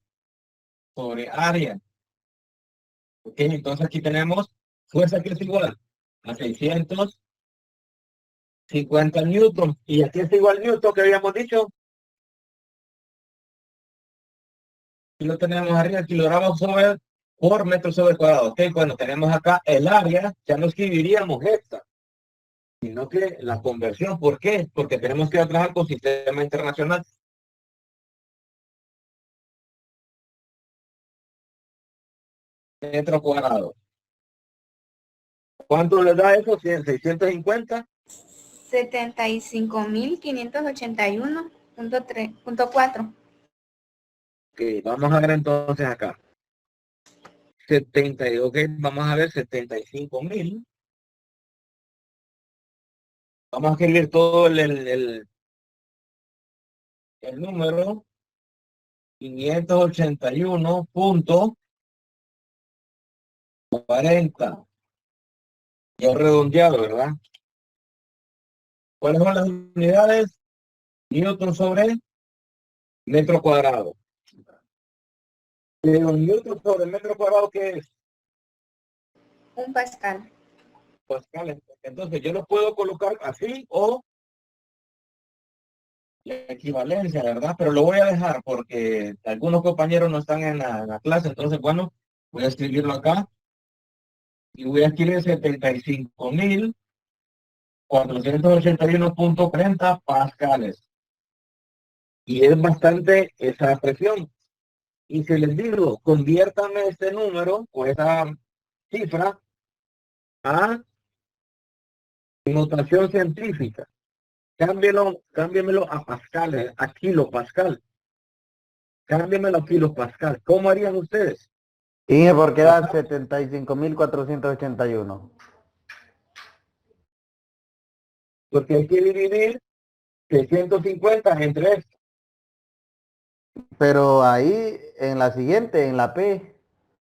sobre área. Ok, entonces aquí tenemos fuerza que es igual a 650 newton. Y aquí es igual newton que habíamos dicho. Y lo tenemos arriba, kilogramos por metro sobre cuadrado. Ok, bueno, tenemos acá el área, ya no escribiríamos esta, sino que la conversión. ¿Por qué? Porque tenemos que trabajar con sistema internacional. Metro cuadrado. ¿Cuánto le da eso? 650. 75.581.4. Ok, vamos a ver entonces acá. 70, ok, vamos a ver 75.000. Vamos a escribir todo el número 581.40. Ya redondeado, ¿verdad? ¿Cuáles son las unidades? Newton sobre metro cuadrado. Pero newton sobre metro cuadrado, ¿qué es? Un pascal. Pascal. Entonces yo lo puedo colocar así o la equivalencia, ¿verdad? Pero lo voy a dejar porque algunos compañeros no están en la clase. Entonces, bueno, voy a escribirlo acá y voy a escribir 75.481.40 pascales. Y es bastante esa presión. Y si les digo, conviértame este número o esa cifra a notación científica. Cámbiamelo a pascal, a kilopascal. Cámbiamelo a kilopascal. ¿Cómo harían ustedes? Y porque da 75.481. Porque hay que dividir 650 entre esto. Pero ahí, en la siguiente, en la P,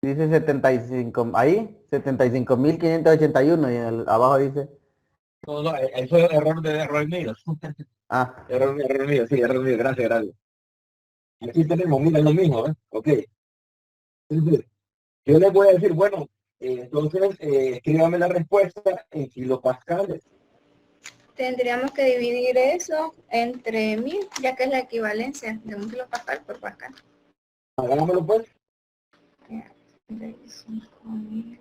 dice 75, ahí, 75.581 y en abajo dice, No, eso es error mío. ah, Error mío, sí, error mío. Gracias. Aquí tenemos, mira, lo mismo, ¿eh? Ok. Entonces, yo les voy a decir, bueno, entonces escríbame la respuesta en kilopascales. Tendríamos que dividir eso entre 1000, ya que es la equivalencia de 1 kilopascal por pascal. Hagámoslo pues. 35.000.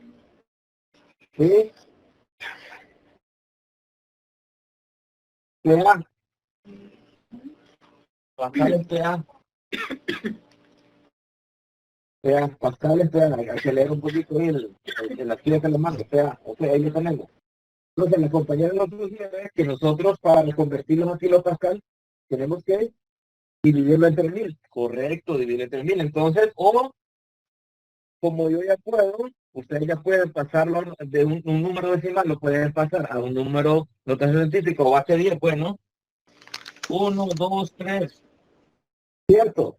Sí. PA. Pascales PA. Pascales PA. Hay que leer un poquito ahí el archivo que le mando. PA. Ok, ahí lo tenemos. Entonces, la compañera nos sugiere que nosotros, para convertirlos a kilopascal, tenemos que dividirlo entre 1000. Correcto, dividir entre 1000. Entonces, o como yo ya puedo, ustedes ya pueden pasarlo de un número decimal, lo pueden pasar a un número notación científica o base 10, bueno, 1, 2, 3, ¿cierto?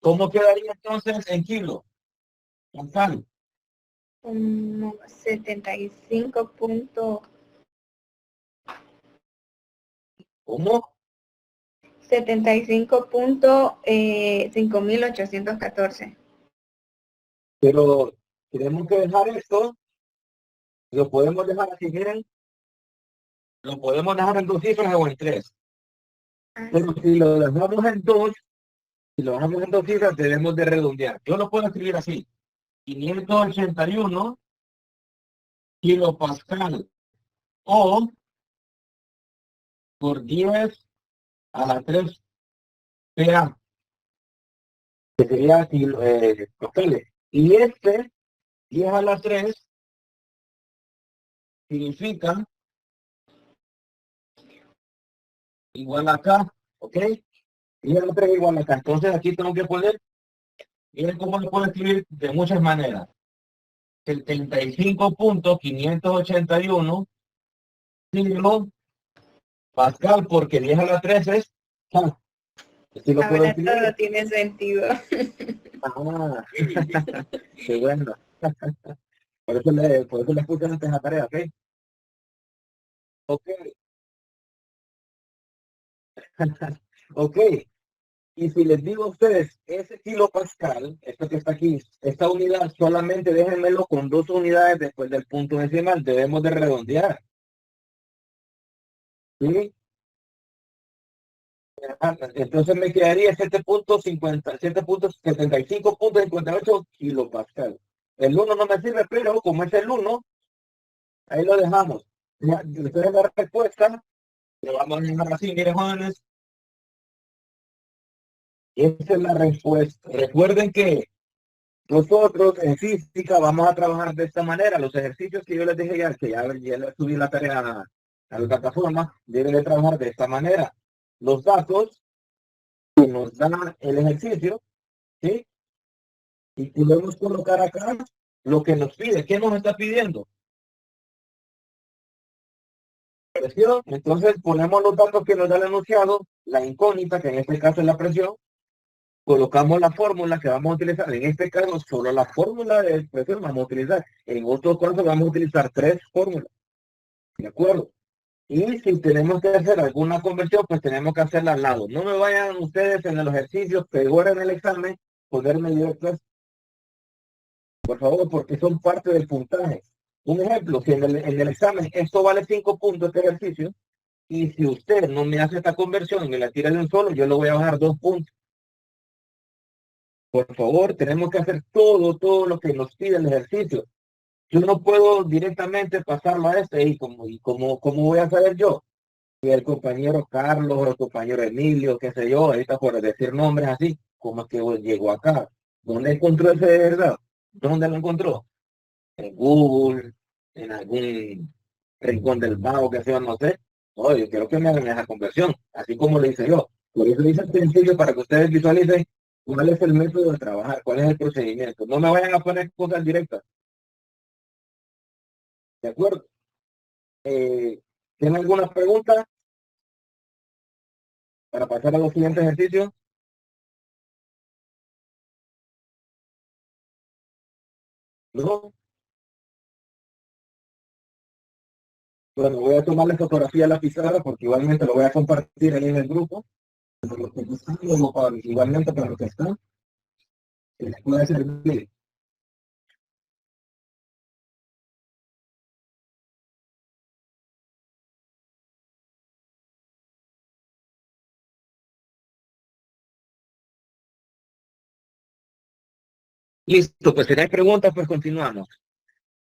¿Cómo quedaría entonces en kilo? Pascal, Como 75 punto, ¿cómo? 75.5814. Pero tenemos que dejar esto, lo podemos dejar así, miren, lo podemos dejar en 2 cifras o en 3. Pero si lo dejamos en 2, si lo dejamos en 2 cifras, debemos de redondear. Yo lo puedo escribir así, 581 kilopascal o por 10 a la 3 PA, que sería pascales. Y este 10 a la 3 significa igual acá, ¿ok? 10 a la 3 igual acá. Entonces aquí tengo que poner, miren cómo lo puedo escribir de muchas maneras. 75.581 kilo pascal, porque 10 a la 3 es ah, así lo puedo Ahora escribir. todo tiene sentido. Ah, qué bueno. Por eso les puse antes la tarea, ¿ok? Ok, ok. Y si les digo a ustedes, ese kilopascal, esto que está aquí, esta unidad, solamente déjenmelo con 2 unidades después del punto decimal. Debemos de redondear. ¿Sí? Entonces me quedaría 7.75.58 kilopascal. El 1 no me sirve, pero como es el 1, ahí lo dejamos. Ya, ustedes la respuesta, lo vamos a dejar así, miren jóvenes. Esa es la respuesta. Recuerden que nosotros en física vamos a trabajar de esta manera. Los ejercicios que yo les dije ya, que ya les subí la tarea a la plataforma, deben de trabajar de esta manera. Los datos que nos dan el ejercicio, ¿sí? Y podemos colocar acá lo que nos pide. ¿Qué nos está pidiendo? Presión. Entonces ponemos los datos que nos da el enunciado, la incógnita, que en este caso es la presión, colocamos la fórmula que vamos a utilizar. En este caso, solo la fórmula de expresión vamos a utilizar. En otros casos vamos a utilizar 3 fórmulas. ¿De acuerdo? Y si tenemos que hacer alguna conversión, pues tenemos que hacerla al lado. No me vayan ustedes en los ejercicios, peor en el examen, ponerme directas, por favor, porque son parte del puntaje. Un ejemplo, si en el examen esto vale 5 puntos este ejercicio, y si usted no me hace esta conversión y me la tira de un solo, yo le voy a bajar 2 puntos. Por favor, tenemos que hacer todo lo que nos pide el ejercicio. Yo no puedo directamente pasarlo a este y como voy a saber yo. Y el compañero Carlos, o el compañero Emilio, qué sé yo, ahorita por decir nombres así, ¿cómo es que llegó acá? ¿Dónde encontró ese de verdad? ¿Dónde lo encontró? En Google, en algún rincón del vago, que sea, no sé. No, yo quiero que me hagan esa conversión, así como lo hice yo. Por eso hice el sencillo para que ustedes visualicen cuál es el método de trabajar, cuál es el procedimiento. No me vayan a poner cosas directas, ¿de acuerdo? ¿Tienen alguna pregunta para pasar a los siguientes ejercicios? ¿No? Bueno, voy a tomarle fotografía a la pizarra porque igualmente lo voy a compartir ahí en el grupo Por lo que está, igualmente para lo que está, que les puede servir. Listo, pues si no hay preguntas, pues continuamos.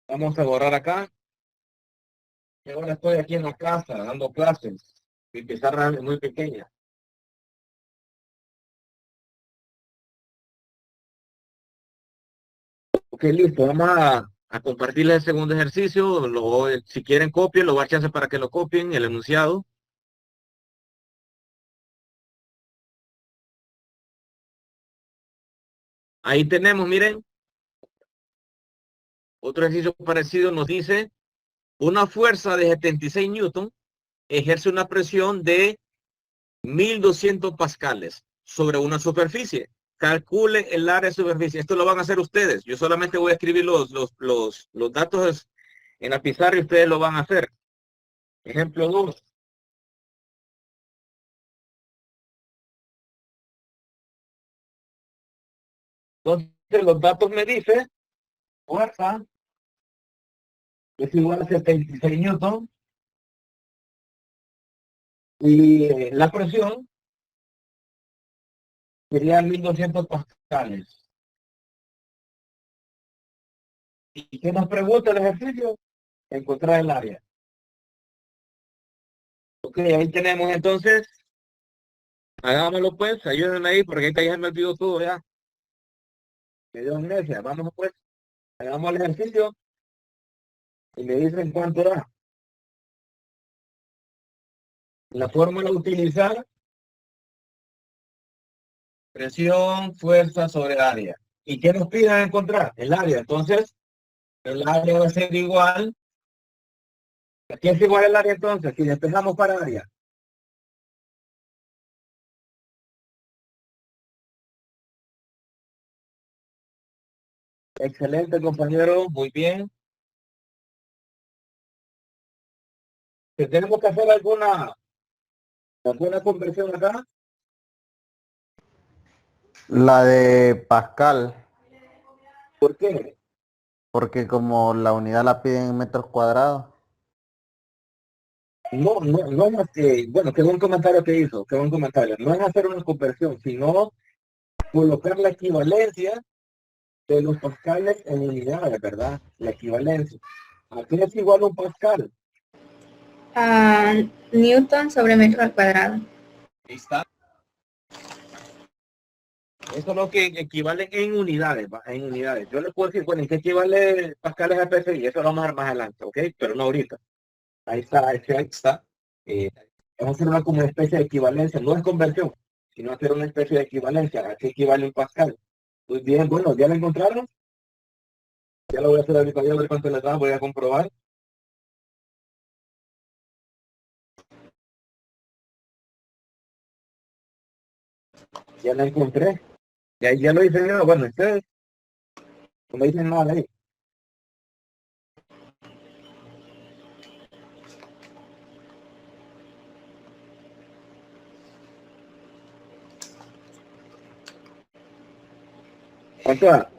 Vamos a borrar acá. Y ahora estoy aquí en la casa dando clases. Mi pizarra es muy pequeña. Ok, listo. Vamos a compartirles el segundo ejercicio. Si quieren copien, lo voy a dar chance para que lo copien, el enunciado. Ahí tenemos, miren. Otro ejercicio parecido nos dice, una fuerza de 76 newton ejerce una presión de 1200 pascales sobre una superficie. Calcule el área de superficie. Esto lo van a hacer ustedes. Yo solamente voy a escribir los datos en la pizarra y ustedes lo van a hacer. Ejemplo 2. Entonces los datos me dicen, fuerza es igual a 76 newton y la presión sería 1200 pascales. ¿Y qué nos pregunta el ejercicio? Encontrar el área. Ok, ahí tenemos entonces. Hagámoslo pues, ayúdenme ahí porque ahí ya me olvidó todo ya. Me dio amnesia. Vamos pues, hagamos el ejercicio y me dicen cuánto da. La fórmula a utilizar, presión, fuerza sobre área. ¿Y qué nos piden encontrar? El área. Entonces, el área va a ser igual. ¿Qué es igual el área entonces? Si despejamos para área. Excelente, compañero. Muy bien. Si tenemos que hacer alguna conversión acá. La de Pascal, ¿Por qué? porque como la unidad la piden en metros cuadrados. No es más que, bueno, qué buen comentario que hizo, qué buen comentario. No es hacer una conversión, sino colocar la equivalencia de los pascales en unidades, ¿verdad? La equivalencia. ¿A qué es igual un pascal? a Newton sobre metro al cuadrado. Ahí está. Eso es lo que equivale en unidades, ¿va? En unidades. Yo le puedo decir, bueno, ¿en qué equivale pascales a PSI? Eso lo vamos a ver más adelante, ¿ok? Pero no ahorita. Ahí está. Vamos a hacer una como especie de equivalencia, no es conversión, sino hacer una especie de equivalencia. ¿A qué equivale un pascal? Muy bien, bueno, ¿ya lo encontraron? Ya lo voy a hacer ahorita, voy a ver cuánto les da, voy a comprobar. Ya la encontré. Ya lo hice yo. Bueno, ustedes no me dicen nada ahí. ¿Cuánto da?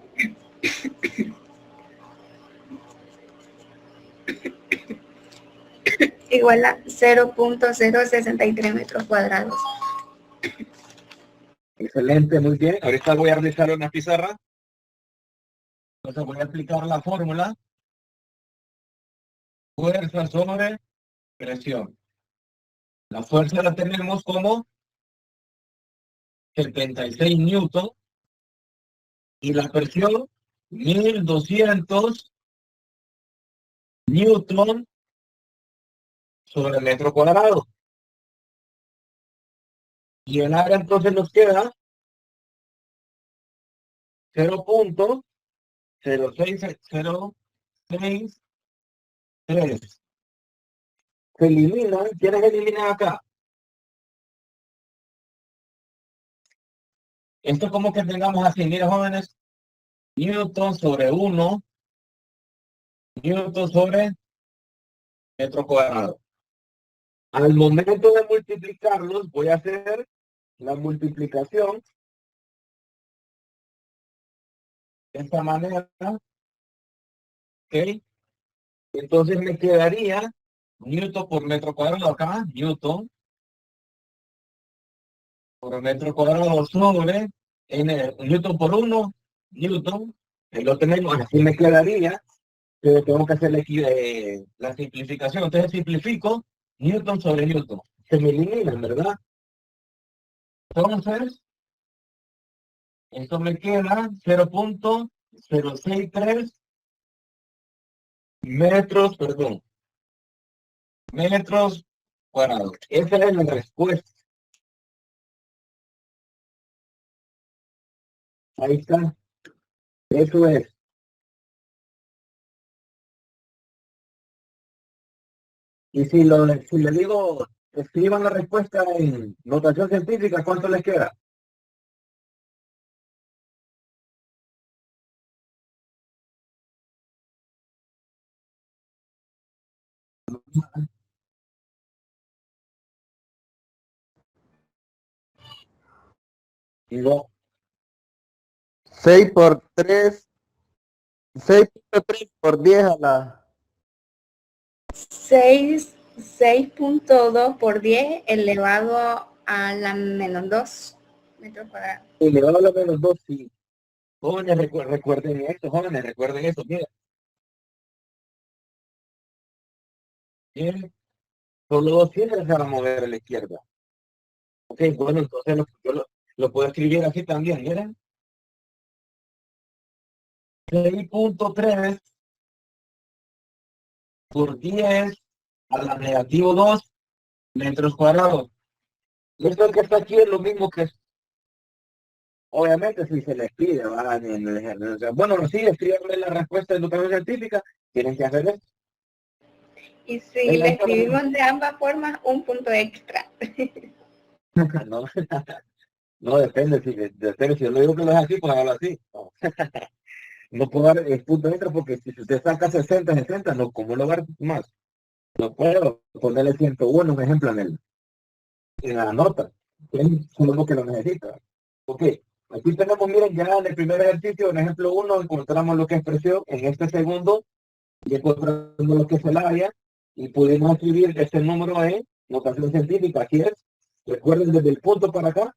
Igual a 0.063 metros cuadrados. Excelente, muy bien. Ahorita voy a realizar una pizarra. Entonces voy a aplicar la fórmula. Fuerza sobre presión. La fuerza la tenemos como 76 newton y la presión 1200 newton sobre metro cuadrado. Y el área entonces nos queda 0.06063. Se eliminan. ¿Quiénes eliminan acá? Esto es como que tengamos así, mira jóvenes, Newton sobre 1, Newton sobre metro cuadrado. Al momento de multiplicarlos, voy a hacer la multiplicación de esta manera, ¿ok? Entonces me quedaría Newton por metro cuadrado acá, Newton por metro cuadrado sobre Newton por 1, Newton, lo tenemos, así me quedaría, pero tengo que hacer la simplificación, entonces simplifico Newton sobre Newton, se me eliminan, ¿verdad? Entonces, esto me queda 0.063 metros, perdón, metros cuadrados. Esa es la respuesta. Ahí está. Eso es. Y si le digo, escriban la respuesta en notación científica, ¿cuánto les queda? Digo, 6 por 3, 6.3 por 10 a la... 6.2 por 10 elevado a la menos 2 metros cuadrados. y le doy a menos 2, sí. Jóvenes, recuerden esto, jóvenes, recuerden esto. Miren, miren, solo 2 cifras se van a mover a la izquierda. Ok, bueno, entonces yo lo puedo escribir así también, miren. 6.3 por 10 a la negativo 2 metros cuadrados. Y esto que está aquí es lo mismo que, obviamente, si se les pide, ¿va? Bueno, sí, escribanle la respuesta de educación científica, tienen que hacer esto. Y si le escribimos de ambas formas, un punto extra. No, no depende, depende, si yo le digo que lo es así, pues hágalo así. No, no puedo dar el punto extra porque si usted saca 60, no, ¿cómo lo va a dar más? No puedo ponerle 101, un ejemplo en la nota. Es solo que lo necesita. Ok, aquí tenemos, miren, ya en el primer ejercicio, en ejemplo 1, encontramos lo que es presión. En este segundo, ya encontramos lo que es el área y pudimos escribir este número en notación científica. Aquí es, recuerden, desde el punto para acá,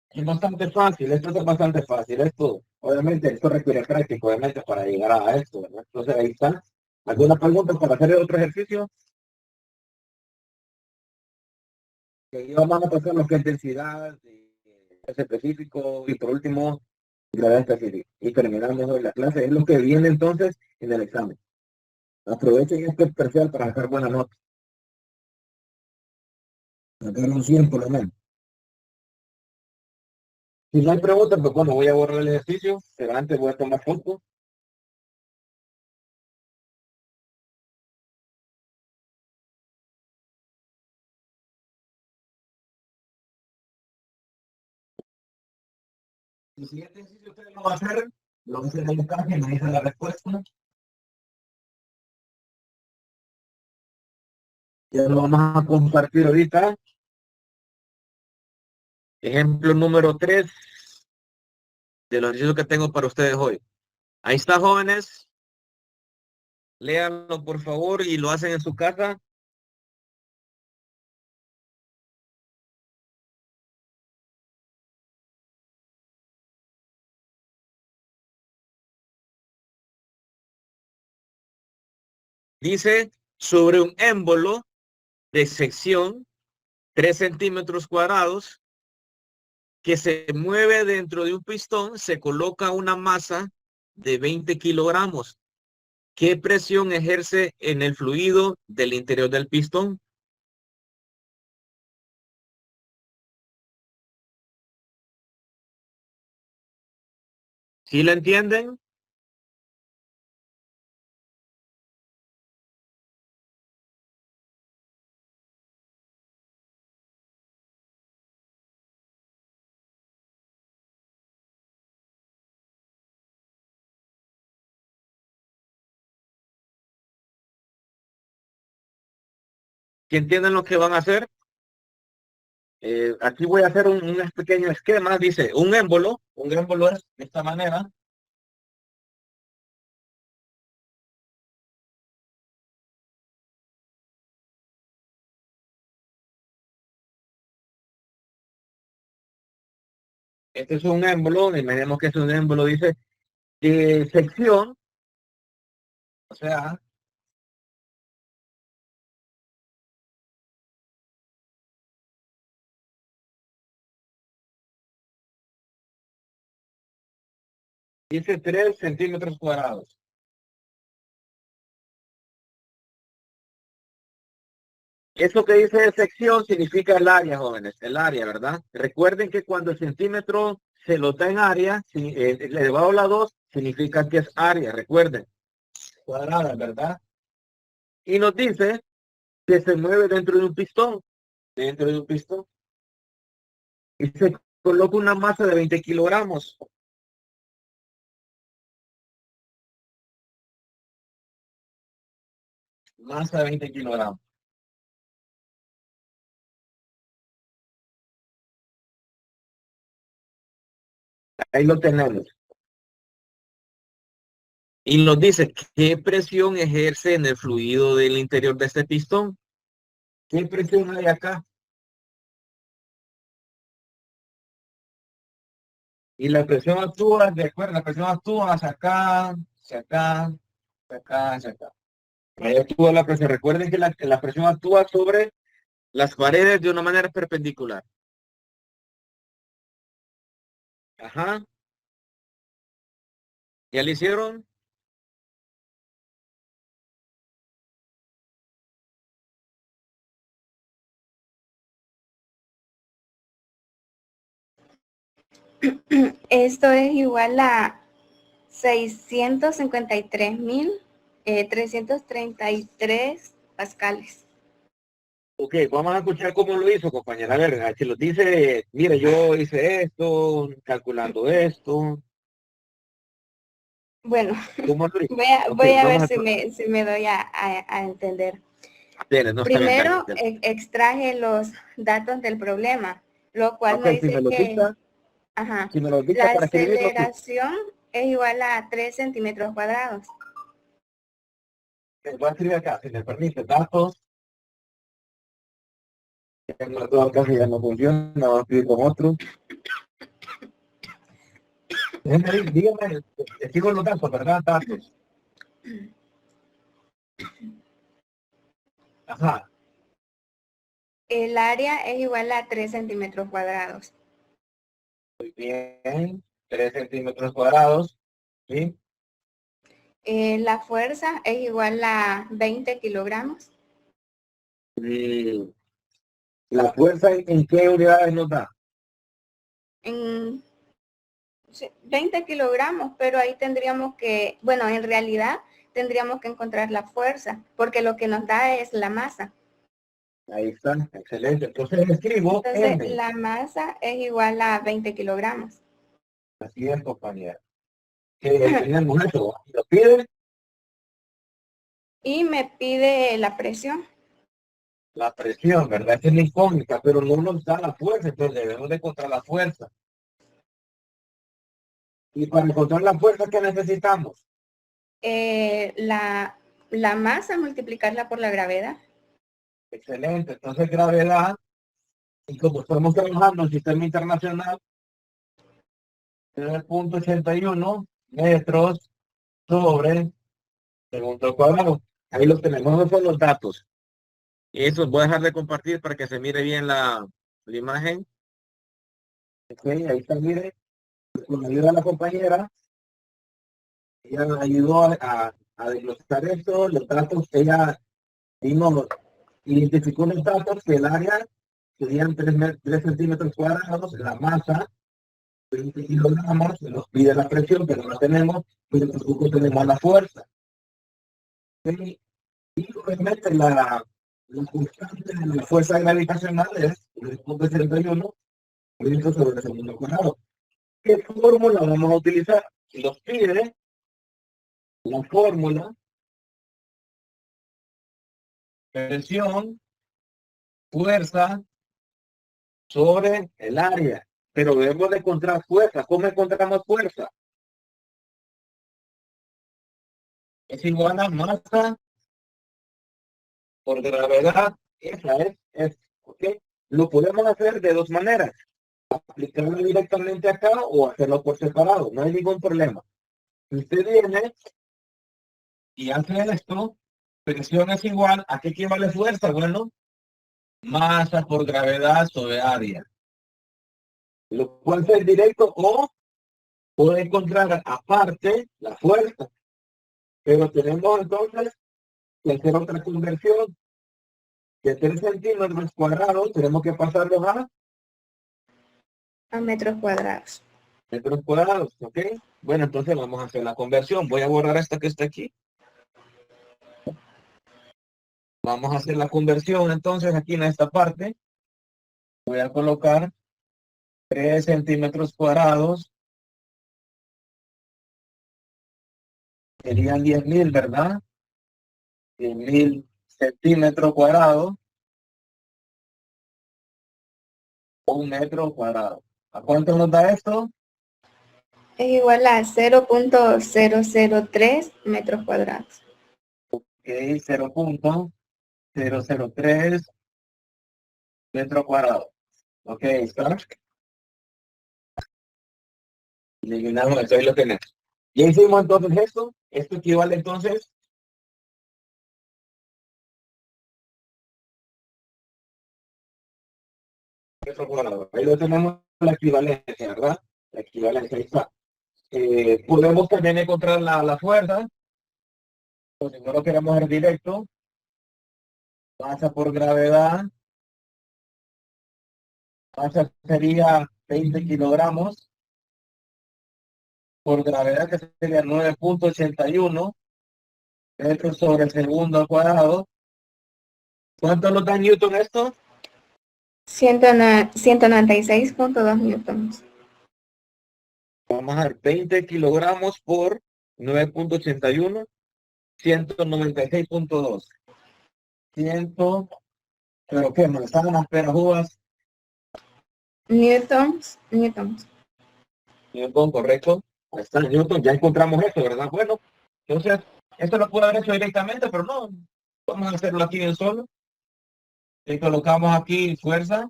es bastante fácil, esto es bastante fácil. Esto, obviamente, esto requiere práctica, obviamente, para llegar a esto, ¿verdad? Entonces, ahí está. ¿Alguna pregunta para hacer el otro ejercicio? Y vamos a pasar lo que es densidad, es específico y por último, gravedad específica. Y terminamos hoy la clase. Es lo que viene entonces en el examen. Aprovechen este especial para sacar buena nota. Sacar un 100 por lo menos. Si no hay preguntas, pues bueno, voy a borrar el ejercicio. Pero antes voy a tomar fotos. El siguiente ejercicio ustedes lo van a hacer. Lo van a hacer en el caso y me dicen la respuesta. Ya lo vamos a compartir ahorita. Ejemplo número 3 de los ejercicios que tengo para ustedes hoy. Ahí está, jóvenes. Léanlo, por favor, y lo hacen en su casa. Dice, sobre un émbolo de sección 3 centímetros cuadrados que se mueve dentro de un pistón, se coloca una masa de 20 kilogramos. ¿Qué presión ejerce en el fluido del interior del pistón? ¿Sí lo entienden? ¿Que entienden lo que van a hacer? Aquí voy a hacer un pequeño esquema. Dice, un émbolo es de esta manera. Este es un émbolo, imaginemos que es un émbolo, dice, de sección, o sea, dice 3 centímetros cuadrados. Eso que dice de sección significa el área, jóvenes, el área, ¿verdad? Recuerden que cuando el centímetro se lo da en área, si, elevado a la 2, significa que es área, recuerden, cuadrada, ¿verdad? Y nos dice que se mueve dentro de un pistón, y se coloca una masa de 20 kilogramos. Masa de 20 kilogramos. Ahí lo tenemos. Y nos dice qué presión ejerce en el fluido del interior de este pistón. ¿Qué presión hay acá? Y la presión actúa, de acuerdo, la presión actúa hacia acá, hacia acá, hacia acá, hacia acá. Ahí actúa la presión. Recuerden que la presión actúa sobre las paredes de una manera perpendicular. Ajá. ¿Ya lo hicieron? Esto es igual a 653.333 pascales. Ok, vamos a escuchar cómo lo hizo, compañera. A ver, si lo dice, mire, yo hice esto, calculando esto. Bueno, ¿Cómo lo hizo? Ok, voy a ver vamos a... si me doy a entender. Dele, no está bien, Primero dale. extraje los datos del problema, lo cual Ok, me si me dice lo que dicta, ajá, si me lo dicta la para escribirlo, sí. aceleración es igual a 3 centímetros cuadrados. Voy a escribir acá, si me permite, datos. Tengo todo acá, si ya no funciona, voy a escribir con otro. Dígame, sigo los datos, ¿verdad? Datos. Ajá. El área es igual a 3 centímetros cuadrados. Muy bien. 3 centímetros cuadrados. ¿Sí? La fuerza es igual a 20 kilogramos. Y la fuerza, ¿en qué unidades nos da? En 20 kilogramos, pero ahí tendríamos que, bueno, en realidad tendríamos que encontrar la fuerza, porque lo que nos da es la masa. Ahí está, excelente. Entonces escribo Entonces, M. la masa es igual a 20 kilogramos. Así es, compañera. Tenemos eso. Lo pide Y me pide la presión. la presión, ¿verdad? Esa es la incógnita, pero no nos da la fuerza, entonces debemos de encontrar la fuerza. Y para encontrar la fuerza, ¿qué necesitamos? La masa, multiplicarla por la gravedad. Excelente. Entonces, gravedad, y como estamos trabajando en sistema internacional, 3.81 metros sobre segundo cuadrado. Ahí lo tenemos, esos son los datos. Y eso voy a dejar de compartir para que se mire bien la imagen. Ok, ahí está, mire. Con la ayuda de la compañera, ella me ayudó a desglosar esto, los datos, ella identificó los datos que el área serían 3 centímetros cuadrados, la masa 20 kilogramos, se nos pide la presión, pero no tenemos, pero tampoco tenemos la fuerza. ¿Sí? Y obviamente la constante de la fuerza gravitacional es 3.61 metros sobre el segundo cuadrado. ¿Qué fórmula vamos a utilizar? Si nos pide la fórmula, presión, fuerza sobre el área. Pero debemos de encontrar fuerza. ¿Cómo encontramos fuerza? Es igual a masa por gravedad. Esa es, ¿ok? Lo podemos hacer de dos maneras. Aplicarlo directamente acá o hacerlo por separado. No hay ningún problema. Si usted viene y hace esto, presión es igual. ¿A qué equivale fuerza? Bueno, masa por gravedad sobre área. Lo puede ser directo o puede encontrar aparte la fuerza. Pero tenemos entonces que hacer otra conversión. De 3 centímetros cuadrados tenemos que pasarlos A metros cuadrados. metros cuadrados, ¿ok? Bueno, entonces vamos a hacer la conversión. Voy a borrar esta que está aquí. Vamos a hacer la conversión entonces aquí en esta parte. Voy a colocar 3 centímetros cuadrados. Serían 10.000, ¿verdad? 10.000 centímetros cuadrados. O un metro cuadrado. ¿A cuánto nos da esto? Es igual a 0.003 metros cuadrados. Ok, 0.003 metros cuadrados. Ok, está. Eliminamos esto y lo tenemos. Ya hicimos entonces esto. Esto equivale entonces metro cuadrado. Ahí lo tenemos la equivalencia, ¿verdad? La equivalencia, ahí está. Podemos también encontrar la fuerza. O si no lo queremos ver directo, masa por gravedad. Masa sería 20 kilogramos por gravedad, que sería 9.81 metros sobre segundo al cuadrado. ¿Cuánto nos da Newton esto? 196.2 newtons. Vamos a ver, 20 kilogramos por 9.81, 196.2. 100, pero qué, manzanas, peras, uvas, Newtons. Newton, correcto. Ahí está Newton, ya encontramos esto, ¿verdad? Bueno, entonces, esto lo puedo haber hecho directamente, pero no, vamos a hacerlo aquí en solo. Y colocamos aquí fuerza.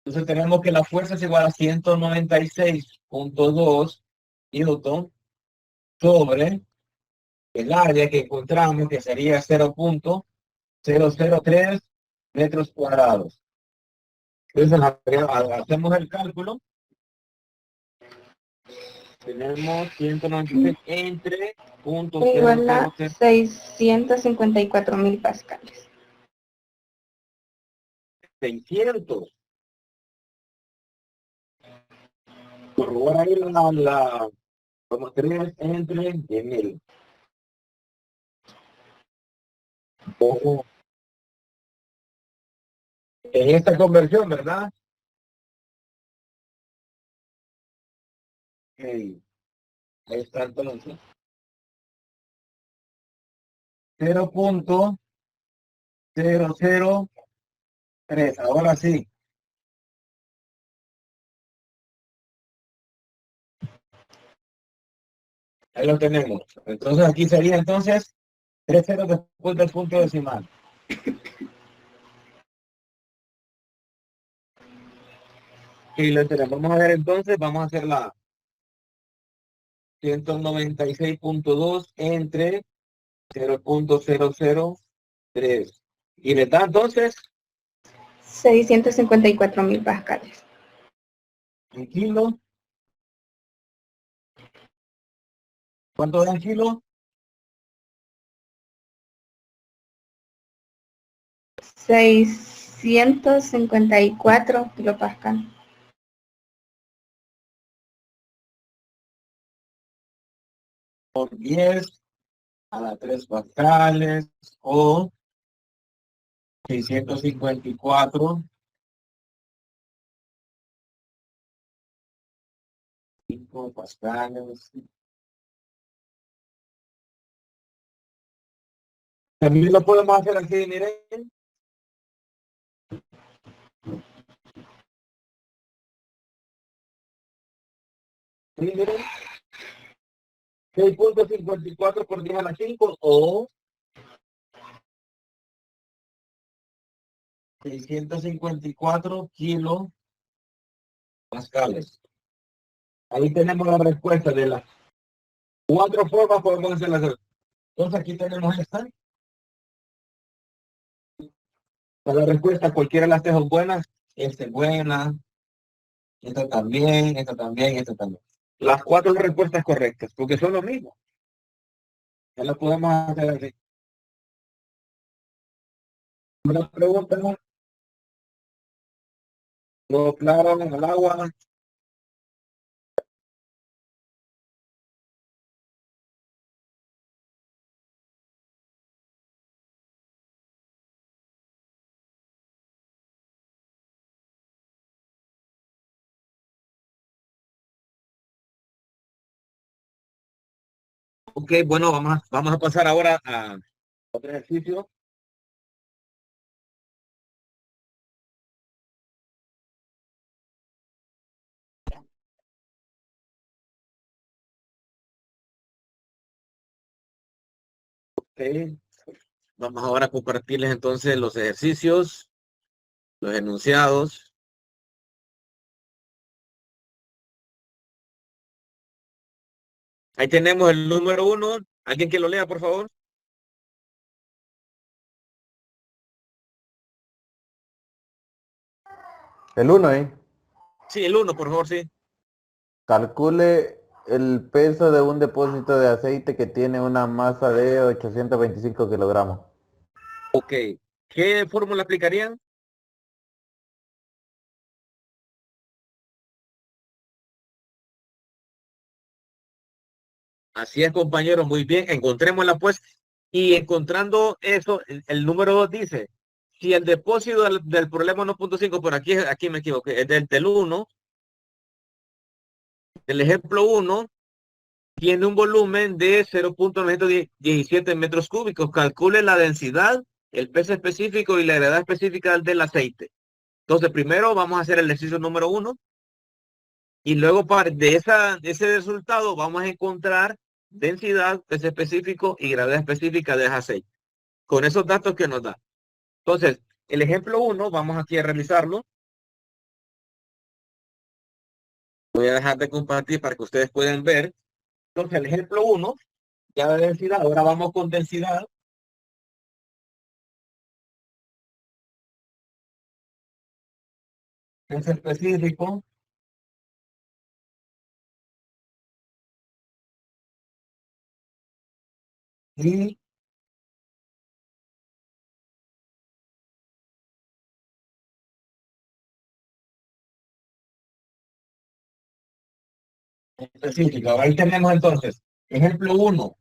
Entonces tenemos que la fuerza es igual a 196.2 newton sobre el área que encontramos, que sería 0.003 metros cuadrados. Entonces hacemos el cálculo. Tenemos 196 entre punto Igual a 003. 654.000 pascales. 600. Corroborar ahí como 3 entre 10.000. Ojo. En esta conversión, ¿verdad? Ok. Ahí está entonces. 0.003. Ahora sí. Ahí lo tenemos. Entonces aquí sería entonces 3 ceros después del punto decimal. Y lo tenemos. Vamos a ver entonces, vamos a hacer la 196.2 entre 0.003. Y le da entonces 654.000 pascales. en kilo. ¿Cuánto da en kilo? 654 kilopascal. Por 10 a la 3 pascales o 654 5 pascales. También lo podemos hacer aquí, miren. Sí, miren, 6.54 por 10 a la 5 o 654 kilos pascales. Ahí tenemos la respuesta de las 4 formas podemos hacer las. Entonces aquí tenemos esta. Para la respuesta, cualquiera de las 3 son buenas. Esta es buena, esta también, esta también, esta también. Las 4 respuestas correctas, porque son lo mismo. Ya las podemos hacer así. Una pregunta, ¿no claro en el agua? Ok, bueno, vamos a pasar ahora a otro ejercicio. Ok, vamos ahora a compartirles entonces los ejercicios, los enunciados. Ahí tenemos el número 1. ¿Alguien que lo lea, por favor? El 1, Sí, el 1, por favor, sí. Calcule el peso de un depósito de aceite que tiene una masa de 825 kilogramos. Ok. ¿Qué fórmula aplicarían? Así es, compañero, muy bien. Encontrémosla, pues. Y encontrando eso, el número 2 dice, si el depósito del problema 1.5, por aquí me equivoqué, es del 1, el ejemplo 1, tiene un volumen de 0.917 metros cúbicos. Calcule la densidad, el peso específico y la gravedad específica del aceite. Entonces, primero vamos a hacer el ejercicio número 1 y luego de ese resultado vamos a encontrar densidad, peso específico y gravedad específica de ese aceite. Con esos datos que nos da. Entonces, el ejemplo 1, vamos aquí a realizarlo. Voy a dejar de compartir para que ustedes puedan ver. Entonces, el ejemplo 1, ya de densidad, ahora vamos con densidad. Es específico. Y específico. Ahí tenemos entonces, ejemplo 1.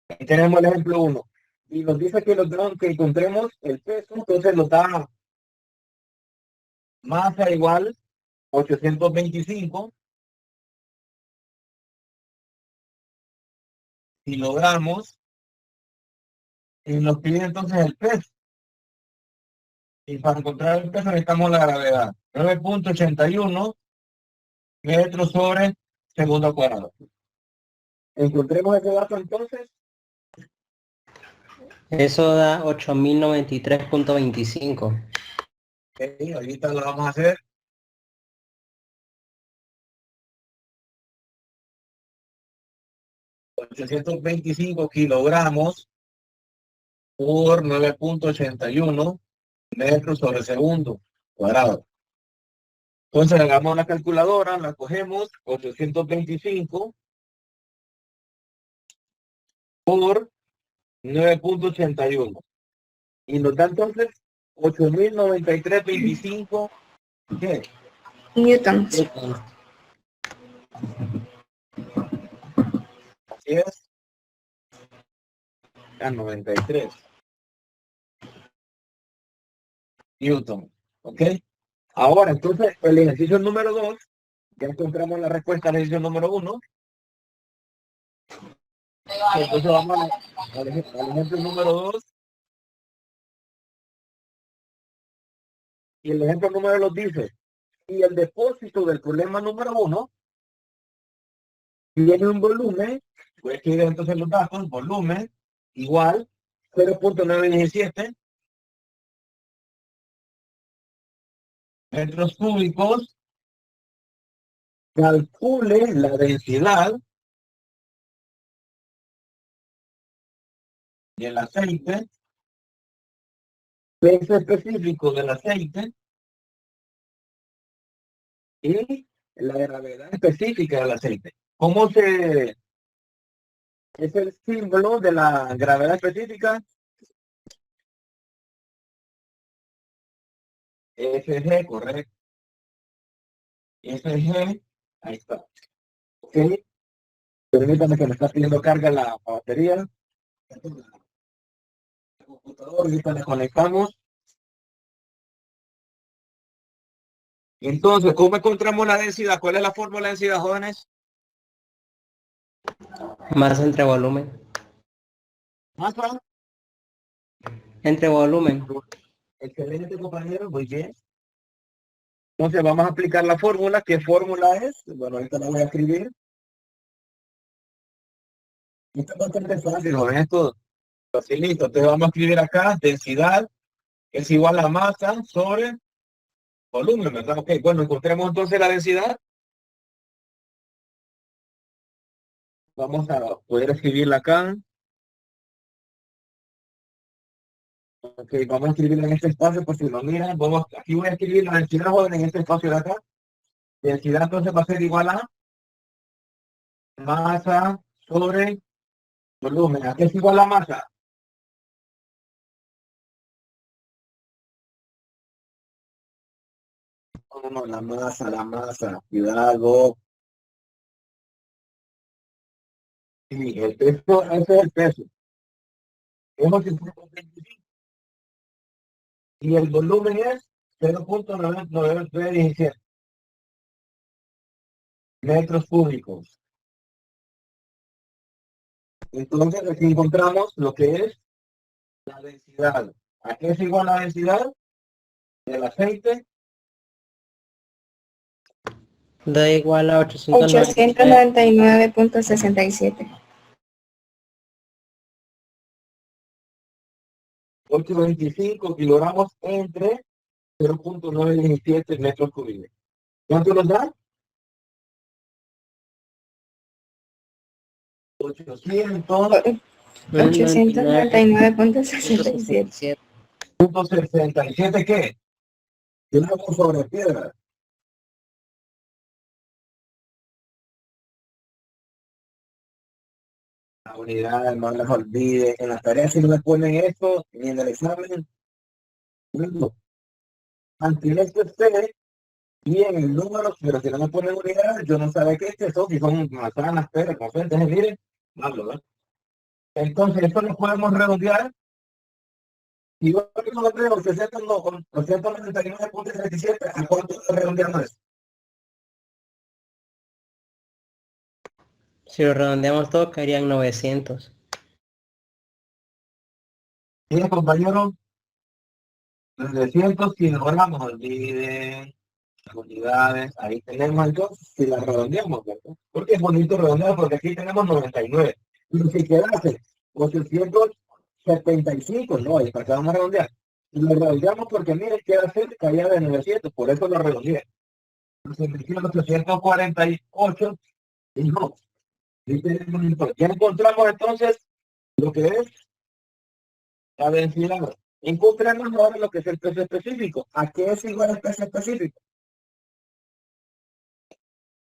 Ahí tenemos el ejemplo 1. Y nos dice que que encontremos el peso, entonces nos da masa igual 825 kilogramos y nos pide entonces el peso. Y para encontrar el peso necesitamos la gravedad. 9.81 metros sobre segundo al cuadrado. Encontremos ese dato entonces. Eso da 8093.25. Okay, ahorita lo vamos a hacer. 825 kilogramos por 9.81 metros sobre segundo cuadrado. Entonces hagamos la calculadora, la cogemos 825 por 9.81 y nos da entonces 8.093.25 ¿qué? Newtons. Así es. A 93 Newton. ¿Ok? Ahora, entonces, el ejercicio número 2, ya encontramos la respuesta al ejercicio número 1. Entonces vamos al ejemplo número 2. Y el ejemplo número 2 dice, y el depósito del problema número 1 tiene un volumen, voy a escribir entonces los datos, volumen igual 0.917 metros cúbicos, calcule la densidad del aceite, peso específico del aceite y la gravedad específica del aceite. ¿Cómo es el símbolo de la gravedad específica? FG, correcto. FG, ahí está. Ok, permítame que me está pidiendo carga la batería. El computador, ahorita le conectamos. Entonces, ¿cómo encontramos la densidad? ¿Cuál es la fórmula de densidad, jóvenes? Masa entre volumen. Masa. Entre volumen. Excelente, compañero, muy bien. Entonces, vamos a aplicar la fórmula. ¿Qué fórmula es? Bueno, ahorita la voy a escribir. Esto es bastante fácil, jóvenes, esto facilito. Entonces, vamos a escribir acá, densidad es igual a masa sobre volumen, ¿verdad? Ok, bueno, encontremos entonces la densidad. Vamos a poder escribirla acá. Ok, vamos a escribirla en este espacio por si lo miran. Aquí voy a escribir la densidad, joven, en este espacio de acá. Densidad entonces va a ser igual a masa sobre volumen. ¿A qué es igual a masa? No, la masa. Cuidado. Sí, el peso, ese es el peso. Es 825. Y el volumen es 0.917 metros cúbicos. Entonces aquí encontramos lo que es la densidad. ¿A qué es igual la densidad del aceite? Da igual a 899. 899.67. 825 kilogramos entre 0.917 metros cúbicos. ¿Cuánto nos da? 899.67. 800.67 ¿qué? Kilogramos sobre piedra. La unidad, no las olvide. En las tareas si no les ponen esto, ni en el examen. No. Ante esto esté y en el número, pero si no me ponen unidad, yo no sabe qué es eso, si son manzanas, peras, constantes, miren, malo, ¿verdad? Entonces, esto lo podemos redondear. Y yo no lo creo, 899.37, ¿a cuánto redondeamos eso? Si lo redondeamos todo, caerían 900. Miren, compañeros, 900 kilogramos, olviden las unidades, ahí tenemos entonces, si las redondeamos, ¿verdad? Porque es bonito redondear, porque aquí tenemos 99. Y si quedase 875, no, y para qué vamos a redondear. Y lo redondeamos porque, miren, queda cerca ya de 900, por eso lo redondeé. Entonces, me quedan 848, y no. Ya encontramos entonces lo que es la densidad. Encontramos ahora lo que es el peso específico. ¿A qué es igual el peso específico?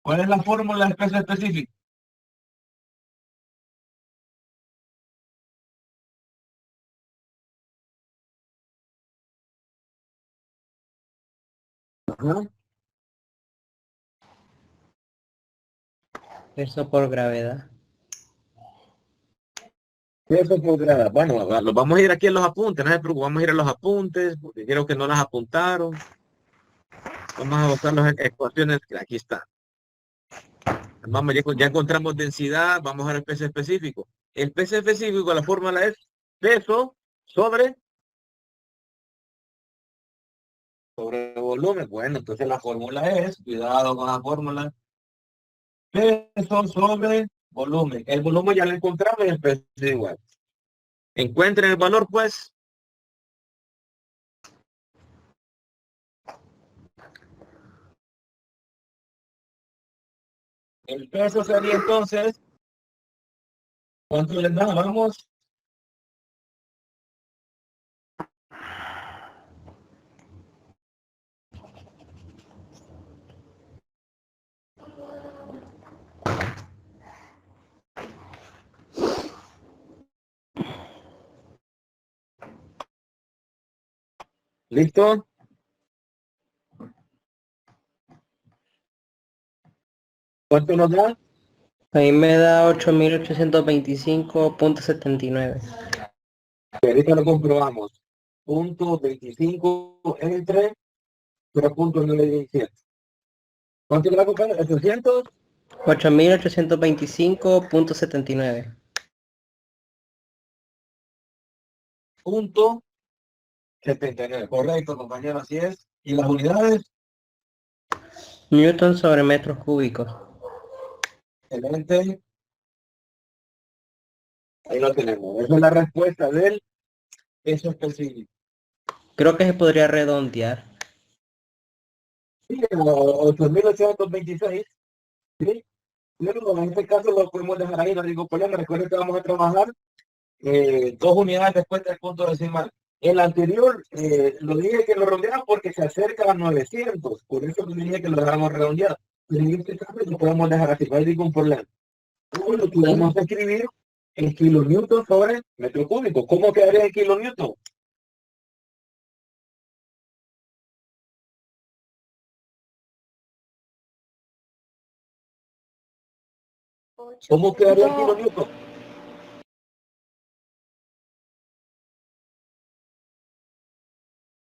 ¿Cuál es la fórmula del peso específico? Ajá. Peso por gravedad. Peso por grado. Bueno, lo vamos a ir aquí en los apuntes, no se preocupen, vamos a ir a los apuntes, porque creo que no las apuntaron. Vamos a buscar las ecuaciones, que aquí está. Vamos, ya encontramos densidad, vamos a ver el peso específico. El peso específico, la fórmula es peso sobre volumen. Bueno, entonces la fórmula es, cuidado con la fórmula, peso sobre volumen. El volumen ya lo encontramos y el peso es igual. Encuentren el valor, pues. El peso sería entonces, ¿cuánto les da? Vamos. ¿Listo? ¿Cuánto nos da? A mí me da 8.825.79. Ahorita lo comprobamos. Punto 25 entre 0.917. ¿Cuánto le va a comprar? 800. 8.825.79. Punto 79. Correcto, compañero, así es. ¿Y las unidades? Newton sobre metros cúbicos. Excelente. Ahí lo tenemos. Esa es la respuesta del peso específico. Creo que se podría redondear. Sí, 8.826. ¿Sí? Luego, en este caso lo podemos dejar ahí, no hay ningún problema. Recuerden que vamos a trabajar 2 unidades después del punto decimal. El anterior lo dije que lo redondeara porque se acerca a 900. Por eso lo dije que lo dejáramos redondeado. Pero en este caso lo podemos dejar así, no hay ningún problema. ¿Cómo lo podemos escribir en kilonewton sobre metro cúbico? ¿Cómo quedaría en kilonewton? ¿Cómo quedaría en kilonewton?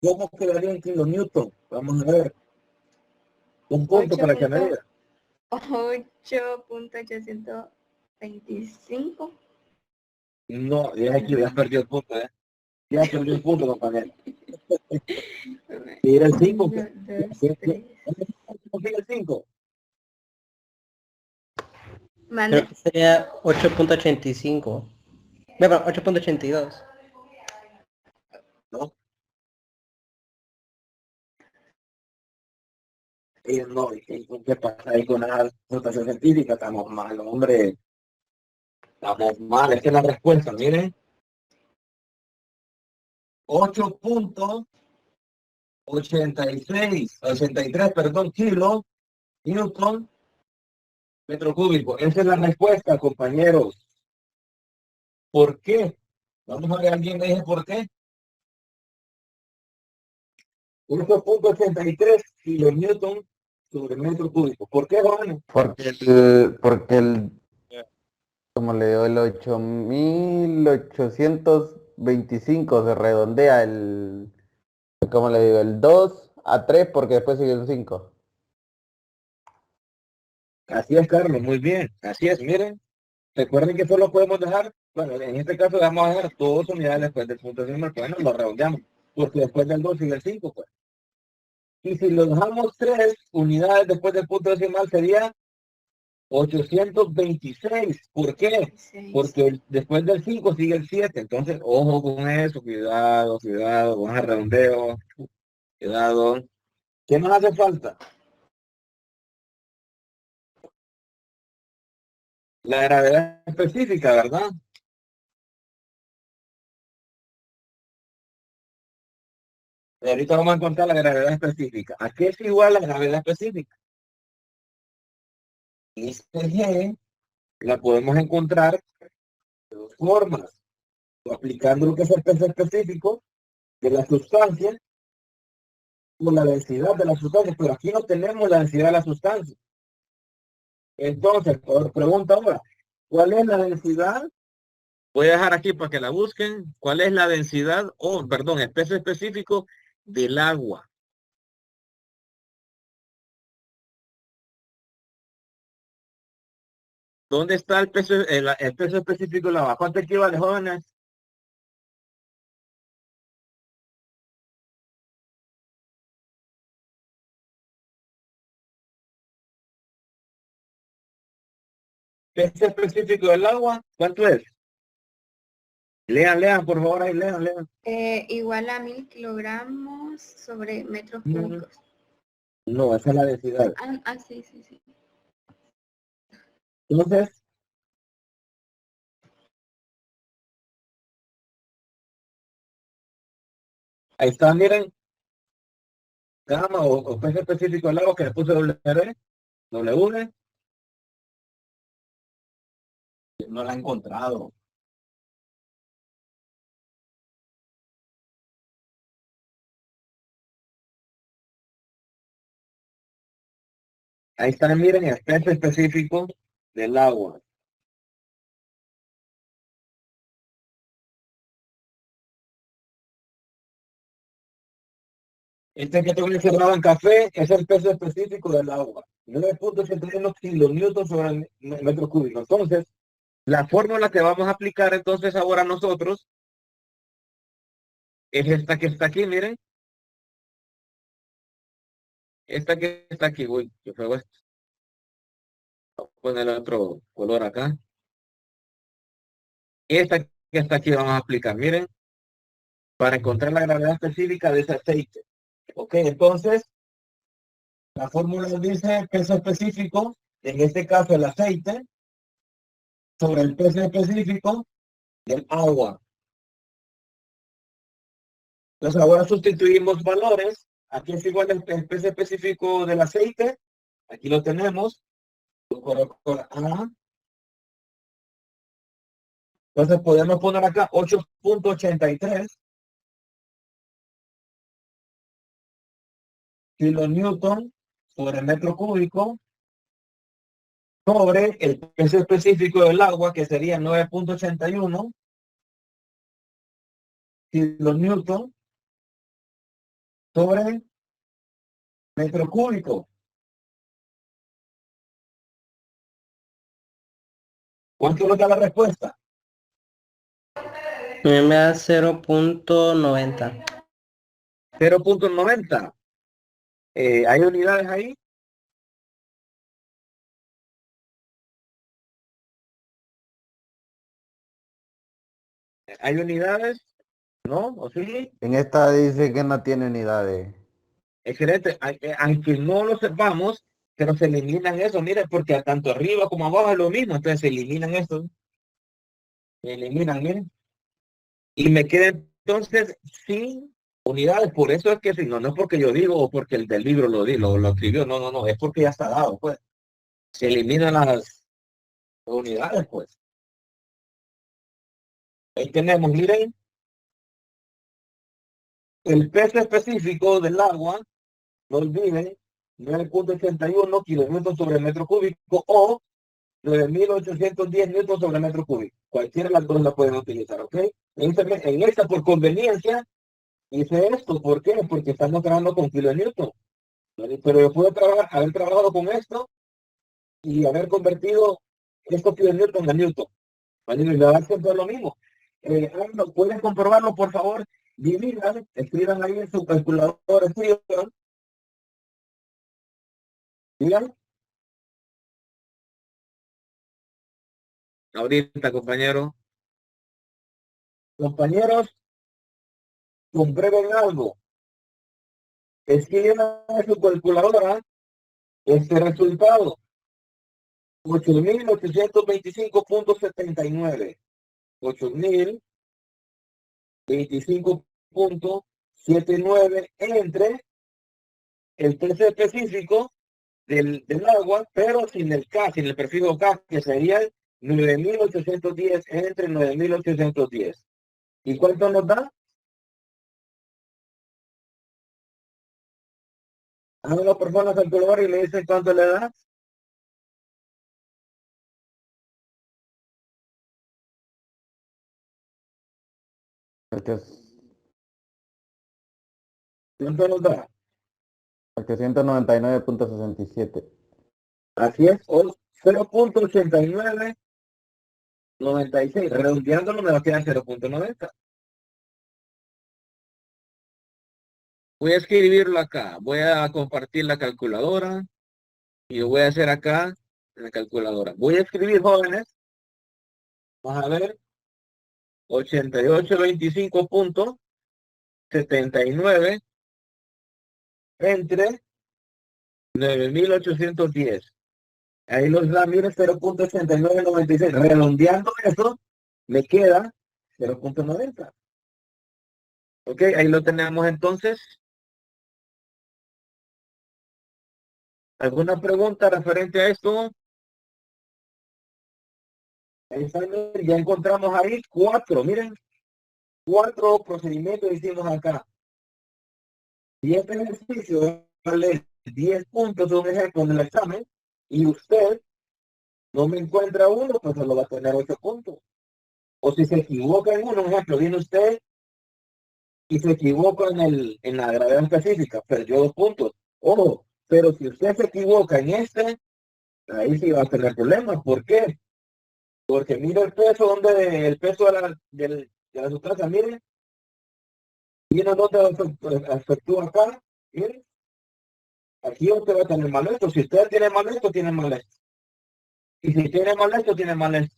¿Cómo quedaría en kilonewton? Vamos a ver. Un punto para que me diga. 8.825. No, ya aquí ya perdió el punto, ¿eh? Ya perdió el punto, compañero. Y era el 5. 1, 2, 3. El 5. Mande. Creo que sería 8.85. Bueno, 8.82. ¿No? Y no, ¿qué pasa ahí con la notación científica? Estamos mal, hombre. Estamos mal. Esta es la respuesta, miren. 8.83, perdón, kilo, newton, metro cúbico. Esa es la respuesta, compañeros. ¿Por qué? Vamos a ver, alguien me dice por qué. 1.83 kilonewton sobre metro cúbico. ¿Por qué, Juan? Porque como le dio el 8.825 se redondea como le digo, el 2 a 3 porque después sigue el 5. Así es, Carlos, muy bien. Así es, miren. Recuerden que solo podemos dejar, bueno, en este caso vamos a dejar 2 unidades después del punto decimal, bueno, lo redondeamos, porque después del 2 sigue el 5, pues. Y si lo dejamos 3 unidades después del punto decimal sería 826. ¿Por qué? Porque después del 5 sigue el 7. Entonces, ojo con eso, cuidado, cuidado, vamos a redondeo, cuidado. ¿Qué nos hace falta? La gravedad específica, ¿verdad? Y ahorita vamos a encontrar la gravedad específica. ¿A qué es igual la gravedad específica? Esta G la podemos encontrar de 2 formas. O aplicando lo que es el peso específico de la sustancia o la densidad de la sustancia, pero aquí no tenemos la densidad de la sustancia. Entonces, pregunta ahora, ¿cuál es la densidad? Voy a dejar aquí para que la busquen. ¿Cuál es la densidad, perdón, el peso específico del agua? ¿Dónde está el peso específico del agua? ¿Cuánto equivale, jóvenes? Peso específico del agua, ¿cuánto es? Lean, por favor, ahí lean. Igual a 1000 kilogramos sobre metros Mm. cúbicos. No, esa es la densidad. Sí, sí, sí. Entonces, ahí está, miren, gama o peso específico del agua que le puse W. No la he encontrado. Ahí está, miren, el peso específico del agua. Este que tengo encerrado en café es el peso específico del agua. 9.71 kilonewtons sobre el metro cúbico. Entonces, la fórmula que vamos a aplicar entonces ahora nosotros es esta que está aquí, miren. Esta que está aquí, uy, qué feo esto. Voy a poner otro color acá. Esta que está aquí vamos a aplicar, miren, para encontrar la gravedad específica de ese aceite. Ok, entonces, la fórmula dice peso específico, en este caso el aceite, sobre el peso específico del agua. Entonces ahora sustituimos valores. Aquí es igual el peso específico del aceite. Aquí lo tenemos. Lo coloco A. Entonces podemos poner acá 8.83 kilonewton sobre metro cúbico sobre el peso específico del agua, que sería 9.81 kilonewton sobre metro cúbico. ¿Cuánto nos da la respuesta? A mí me da 0.90. 0.90. ¿Hay unidades ahí? ¿Hay unidades? ¿No? ¿O sí? En esta dice que no tiene unidades. Excelente. Aunque no lo sepamos, pero se eliminan eso, mire, porque tanto arriba como abajo es lo mismo, entonces se eliminan eso. Se eliminan, miren. Y me queda entonces sin unidades. Por eso es que si no, no es porque yo digo o porque el del libro lo escribió, no, es porque ya está dado, pues. Se eliminan las unidades, pues. Ahí tenemos, miren, el peso específico del agua, no olviden, 9.81 kilómetros sobre metro cúbico o 9.810 newtons sobre metro cúbico. Cualquiera de las dos la pueden utilizar, ¿ok? En esta, por conveniencia, hice esto. ¿Por qué? Porque estamos trabajando con kilonewton. ¿Vale? Pero yo puedo haber trabajado con esto y haber convertido estos kilonewton en newton. ¿Vale? Y la verdad es lo mismo. ¿No pueden comprobarlo, por favor? Dividan, escriban ahí en su calculador, escriban. Digan. Ahorita, compañero. Compañeros, comprueben algo. Escriban en su calculadora este resultado. 8.825.79. 8.025.79 entre el peso específico del agua, pero sin el K, sin el prefijo K, que sería 9.810 entre 9.810. ¿Y cuánto nos da? Háganlo por favor al calculador y le dicen cuánto le da. ¿Cuánto nos da? 899.67. Así es, 0.8996. Redondeándolo me va a quedar 0.90. Voy a escribirlo acá. Voy a compartir la calculadora y lo voy a hacer acá en la calculadora. Voy a escribir, jóvenes. Vamos a ver. 8825.79 entre 9810. Ahí los da, miren, 0.8996. Redondeando eso, me queda 0.90. Ok, ahí lo tenemos entonces. ¿Alguna pregunta referente a esto? Ya encontramos ahí 4, miren, 4 procedimientos hicimos acá. Y este ejercicio vale 10 puntos, un ejemplo en el examen, y usted no me encuentra uno, pues solo va a tener 8 puntos. O si se equivoca en uno, un ejemplo, viene usted y se equivoca en la gravedad específica, perdió 2 puntos. Ojo, pero si usted se equivoca en este, ahí sí va a tener problemas. ¿Por qué? Porque mira el peso, el peso de la sustancia, mire, mira dónde efectúa acá, mire, aquí usted va a tener mal esto. Si usted tiene mal esto, tiene mal esto. Y si tiene mal esto, tiene mal esto.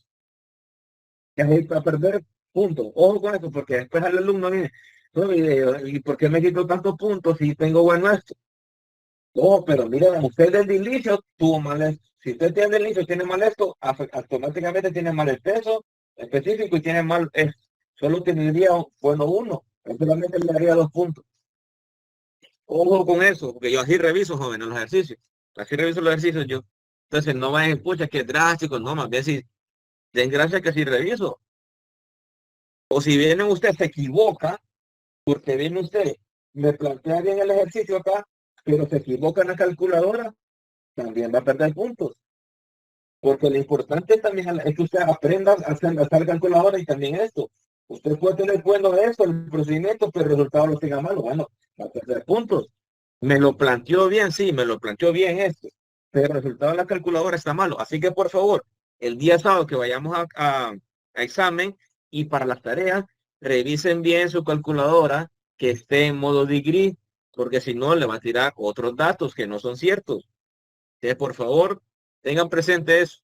Y ahí va a perder puntos. Ojo con esto, porque después el alumno viene, "No, ¿y por qué me quito tantos puntos si tengo bueno esto?" Oh, pero mira, usted desde el inicio tuvo mal esto. Si usted tiene el inicio, tiene mal esto, automáticamente tiene mal el peso específico y tiene mal esto. Solo tendría, bueno, uno. Solamente le daría 2 puntos. Ojo con eso, porque yo así reviso, jóvenes, los ejercicios. Así reviso los ejercicios yo. Entonces, no vayan, pucha, que drástico, no, más bien si den gracias que si reviso. O si viene usted, se equivoca, porque viene usted, me plantea bien el ejercicio acá, pero se equivoca en la calculadora, también va a perder puntos. Porque lo importante también es que usted aprenda a hacer calculadora y también esto. Usted puede tener bueno de esto, el procedimiento, pero el resultado lo tenga malo. Bueno, va a perder puntos. Me lo planteó bien, sí, me lo planteó bien esto, pero el resultado de la calculadora está malo. Así que, por favor, el día sábado que vayamos a examen y para las tareas, revisen bien su calculadora, que esté en modo degree, porque si no, le va a tirar otros datos que no son ciertos. Entonces, por favor, tengan presente eso.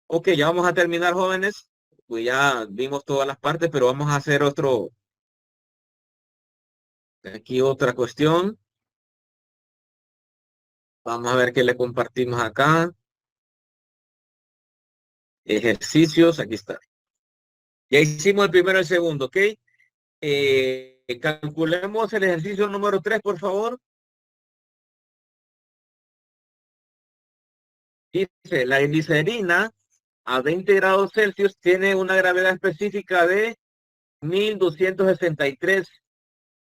Ok, ya vamos a terminar, jóvenes. Pues ya vimos todas las partes, pero vamos a hacer aquí otra cuestión. Vamos a ver qué le compartimos acá. Ejercicios, aquí está. Ya hicimos el primero y el segundo, ¿ok? Calculemos el ejercicio número 3, por favor. Dice, la glicerina a 20 grados Celsius tiene una gravedad específica de 1263.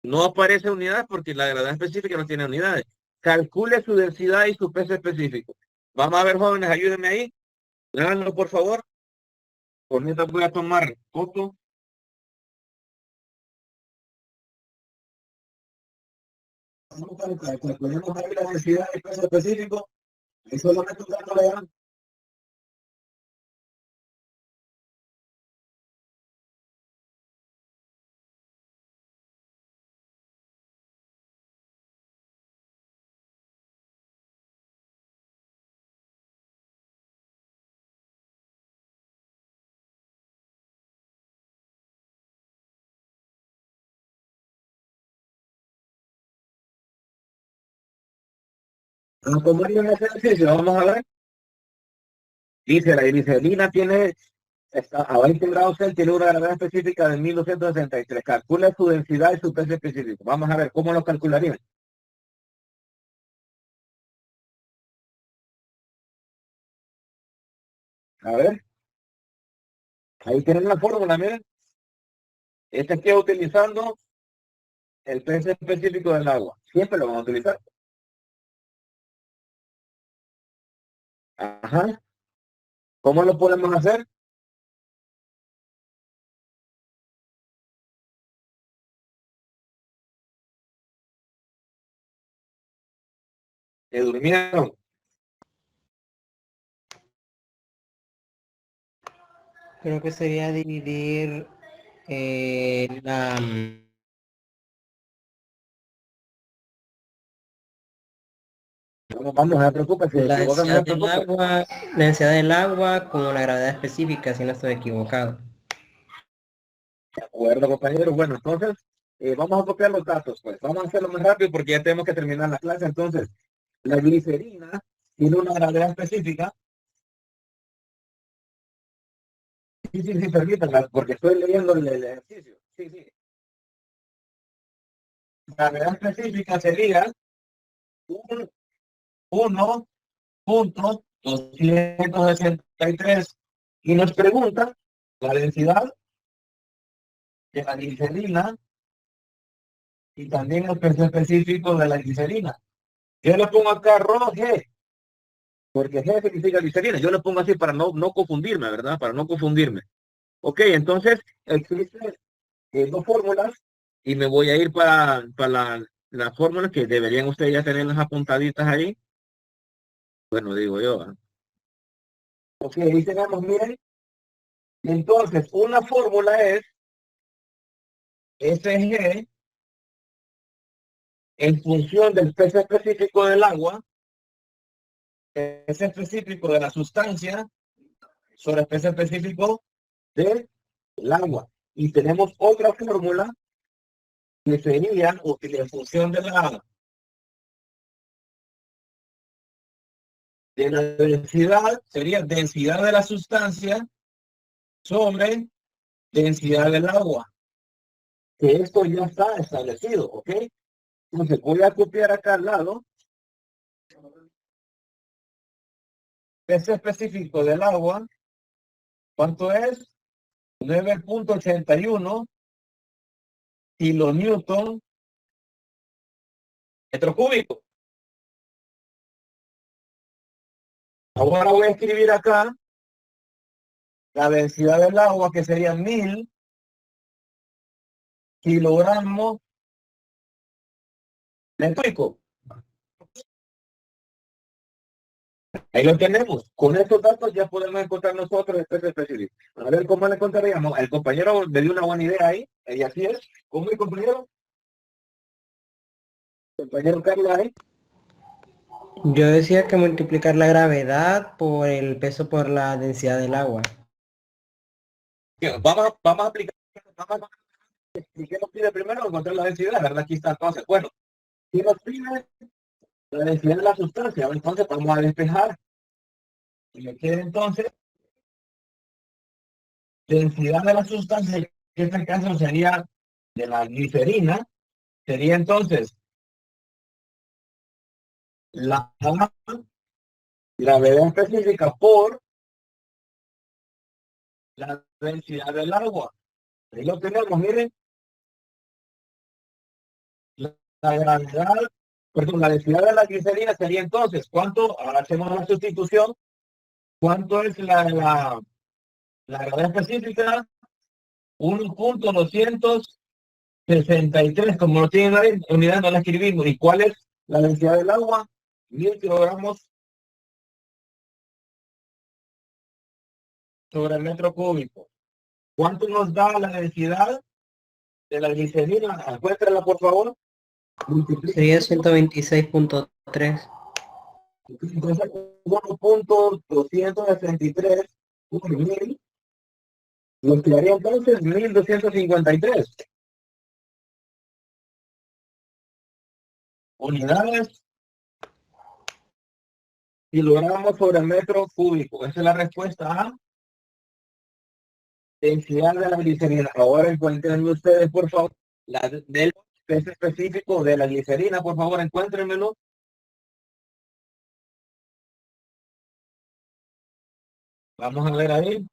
No aparece unidad porque la gravedad específica no tiene unidades. Calcule su densidad y su peso específico. Vamos a ver, jóvenes, ayúdenme ahí. Háganlo, por favor. Por mientras voy a tomar foto. Calculemos ahí la densidad y peso específico. Y solamente un dato le dan. Vamos a tomar un ejercicio, vamos a ver. Dice, la glicerina está a 20 grados Celsius, tiene una gravedad específica de 1263. Calcula su densidad y su peso específico. Vamos a ver cómo lo calcularían. A ver, ahí tienen la fórmula, miren. Este aquí utilizando el peso específico del agua. Siempre lo vamos a utilizar. Ajá. ¿Cómo lo podemos hacer? Se durmieron. Creo que sería dividir la Vamos, no se preocupe, si se la equivoca, no densidad se del preocupe. agua, la densidad del agua con la gravedad específica, si no estoy equivocado. De acuerdo, compañeros. Bueno, entonces, vamos a copiar los datos, pues. Vamos a hacerlo más rápido porque ya tenemos que terminar la clase. Entonces, la glicerina tiene una gravedad específica. Sí, sí, sí, permítanme, porque estoy leyendo el ejercicio. Sí, sí. La gravedad específica sería 1.263 y nos pregunta la densidad de la glicerina y también el peso específico de la glicerina. Yo le pongo acá rho G, porque G significa glicerina. Yo le pongo así para no confundirme, ¿verdad? Para no confundirme. Ok, entonces existen dos fórmulas y me voy a ir para las fórmulas que deberían ustedes ya tenerlas apuntaditas ahí. Bueno, digo yo. ¿Eh? Ok, ahí tenemos, miren. Entonces, una fórmula es SG en función del peso específico del agua, peso específico de la sustancia sobre el peso específico del agua. Y tenemos otra fórmula que sería, o que en función de la densidad, sería densidad de la sustancia sobre densidad del agua. Que esto ya está establecido, ¿ok? Entonces voy a copiar acá al lado peso específico del agua. ¿Cuánto es? 9.81 kilonewton metro cúbico. Ahora voy a escribir acá la densidad del agua, que sería 1000 kilogramos metro cúbico. Ahí lo tenemos. Con estos datos ya podemos encontrar nosotros el peso específico. A ver cómo le encontraríamos. El compañero me dio una buena idea ahí. Y así es. ¿Cómo mi compañero? Compañero Carlos ahí. Yo decía que multiplicar la gravedad por el peso por la densidad del agua. Bien, vamos a aplicar. ¿Y qué nos pide primero? Encontrar la densidad, ¿verdad? Aquí está entonces. Bueno, ¿qué nos pide? La densidad de la sustancia. Entonces vamos a despejar. Y me queda entonces densidad de la sustancia, que en este caso sería de la glicerina, sería entonces la gravedad específica por la densidad del agua. Ahí lo tenemos, miren, la gravedad, perdón, la densidad de la glicerina sería entonces, ¿cuánto? Ahora hacemos la sustitución, ¿cuánto es la gravedad específica? 1.263, como no tienen ahí, unidad no la escribimos. ¿Y cuál es la densidad del agua? 1000 kilogramos sobre el metro cúbico. ¿Cuánto nos da la densidad de la glicerina? Encuéntrala, por favor. Sería 126.3. Entonces, 1.263 por 1000 nos quedaría entonces 1253 unidades kilogramos sobre metro cúbico. Esa es la respuesta a densidad de la glicerina. Ahora encuéntrenme ustedes, por favor, del peso específico de la glicerina, por favor, encuéntrenmelo. Vamos a ver ahí.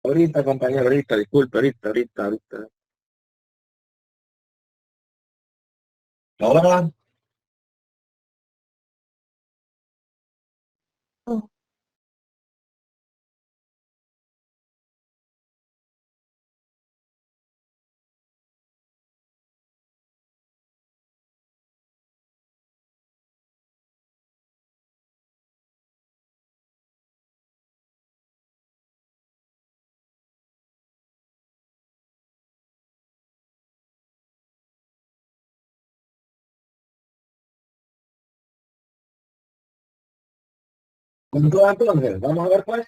Ahorita, compañero, ahorita, disculpe, ahorita. Ahora, Con todo entonces, vamos a ver pues.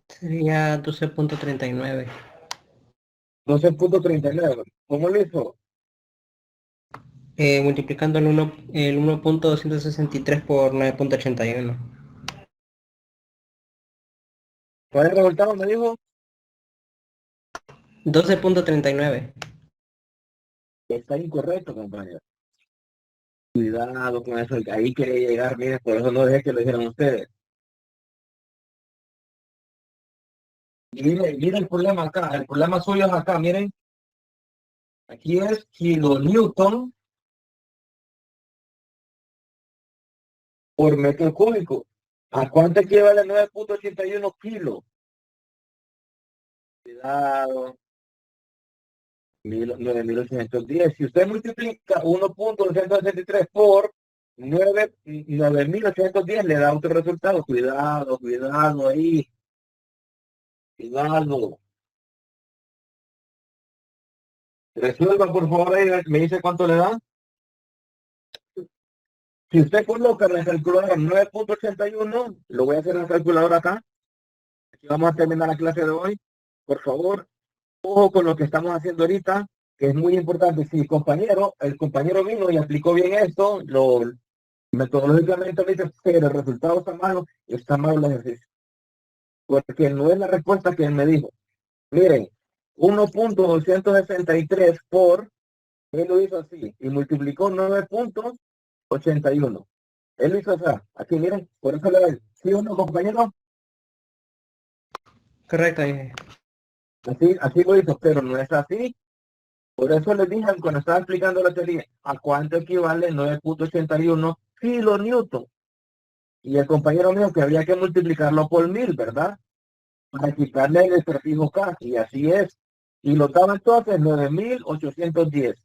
Sería 12.39. 12.39. ¿Cómo lo hizo? Multiplicando el 1.263 por 9.81. ¿Cuál es el resultado? Me dijo. 12.39. Está incorrecto, compañero. Cuidado con eso. Ahí quería llegar, miren, por eso no dejé que lo dijeran ustedes. Y miren el problema acá. El problema suyo es acá, miren. Aquí es kilonewton por metro cúbico. ¿A cuánto equivale 9.81 kilos? Cuidado. 9.810. Si usted multiplica 1.263 por 9.810 le da otro resultado. Cuidado, cuidado ahí. Cuidado. Resuelva, por favor, ahí, me dice cuánto le da. Si usted coloca en la calculadora 9.81, lo voy a hacer en la calculadora acá. Aquí vamos a terminar la clase de hoy. Por favor, ojo con lo que estamos haciendo ahorita, que es muy importante. Si el compañero vino y aplicó bien esto, metodológicamente me dice, pero el resultado está malo el ejercicio. Porque no es la respuesta que él me dijo. Miren, 1.263 por, él lo hizo así, y multiplicó 9.81. Él lo hizo así. Aquí miren, por eso le doy. ¿Sí o no, compañero? Correcto, dije. Así lo hizo, pero no es así. Por eso les dije cuando estaba explicando la teoría, ¿a cuánto equivale 9.81 kilonewton? Y el compañero mío que había que multiplicarlo por 1000, ¿verdad? Para quitarle el prefijo K, y así es. Y lo daba entonces 9.810,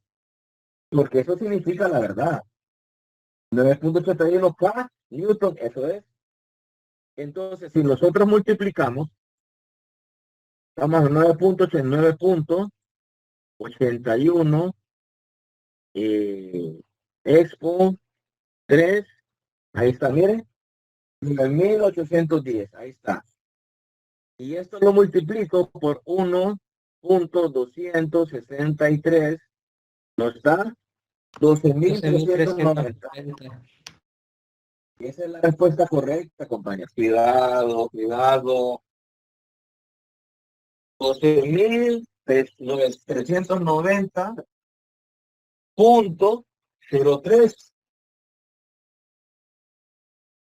porque eso significa la verdad. 9.81 K Newton, eso es. Entonces, si nosotros multiplicamos, vamos a 9.81 expo 3, ahí está, miren, 9.810, ahí está. Y esto lo multiplico por 1.263, nos da 12.390. 12.390. Y esa es la respuesta correcta, compañeros. Cuidado, cuidado. 12.390.03.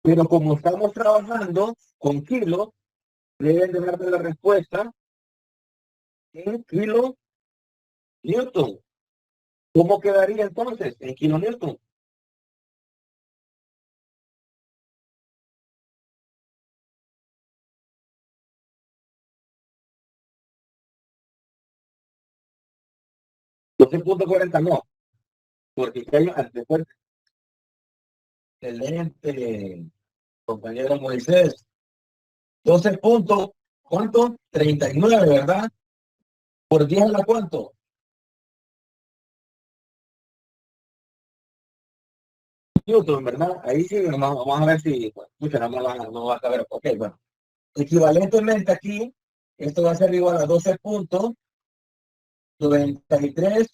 Pero como estamos trabajando con kilos, deben de darme la respuesta en kilo newton. ¿Cómo quedaría entonces en kilo newton? $12.40 no, porque después, excelente, compañero Moisés. 12 puntos, ¿cuánto? 39, ¿verdad? ¿Por 10 a la cuánto? Newton, ¿verdad? Ahí sí, vamos a ver si, escucha, no va a saber. Ok, bueno. Equivalentemente aquí, esto va a ser igual a 12.93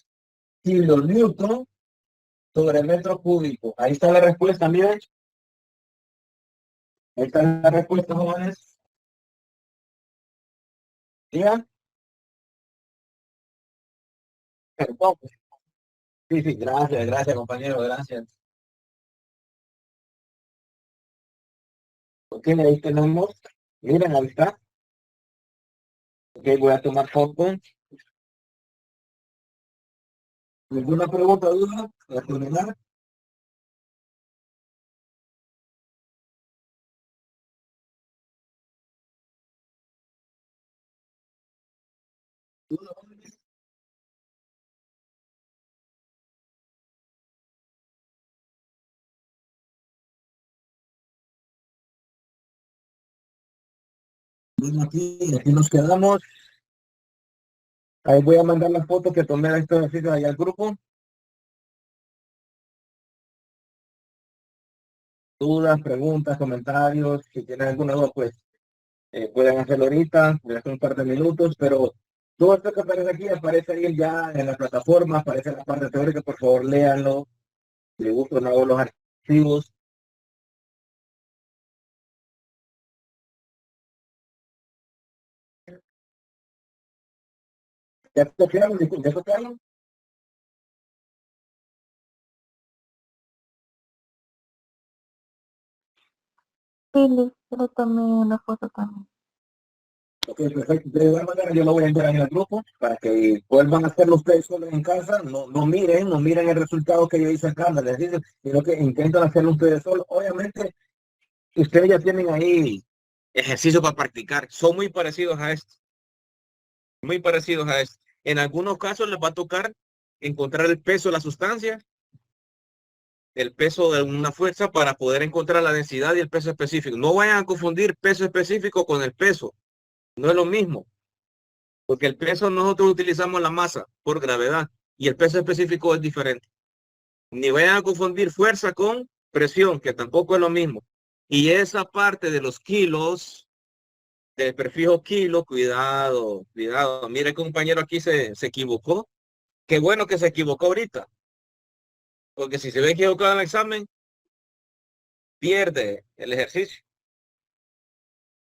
kilonewton sobre metro cúbico. Ahí está la respuesta, miren. Ahí está la respuesta, jóvenes. Digan. Sí, sí, gracias, compañero, gracias. Ok, ahí tenemos. Miren, ahí está. Ok, voy a tomar foto. ¿Ninguna pregunta, duda? Para terminar. ¿Duda? Bueno, aquí nos quedamos. Ahí voy a mandar la foto que tomé de estos ejercicios ahí al grupo. Dudas, preguntas, comentarios, si tienen alguna duda, pues pueden hacerlo ahorita, voy a hacer un par de minutos, pero todo esto que aparece aquí aparece ahí ya en la plataforma, aparece en la parte teórica, por favor léanlo, si les gusta no hago los archivos. ¿Ya copiaron? ¿Ya copiaron? Sí, le tomé una foto también. Ok, perfecto. De igual manera yo lo voy a enviar en el grupo para que vuelvan a hacerlo ustedes solos en casa. No miren el resultado que yo hice acá, les digo, sino que intenten hacerlo ustedes solos. Obviamente, ustedes ya tienen ahí ejercicios para practicar. Son muy parecidos a esto. Muy parecidos a esto. En algunos casos les va a tocar encontrar el peso de la sustancia, el peso de una fuerza para poder encontrar la densidad y el peso específico. No vayan a confundir peso específico con el peso. No es lo mismo. Porque el peso nosotros utilizamos la masa por gravedad y el peso específico es diferente. Ni vayan a confundir fuerza con presión, que tampoco es lo mismo. Y esa parte de los kilos, del prefijo kilo, cuidado. Mire, el compañero aquí se equivocó. Qué bueno que se equivocó ahorita. Porque si se ve equivocado en el examen, pierde el ejercicio.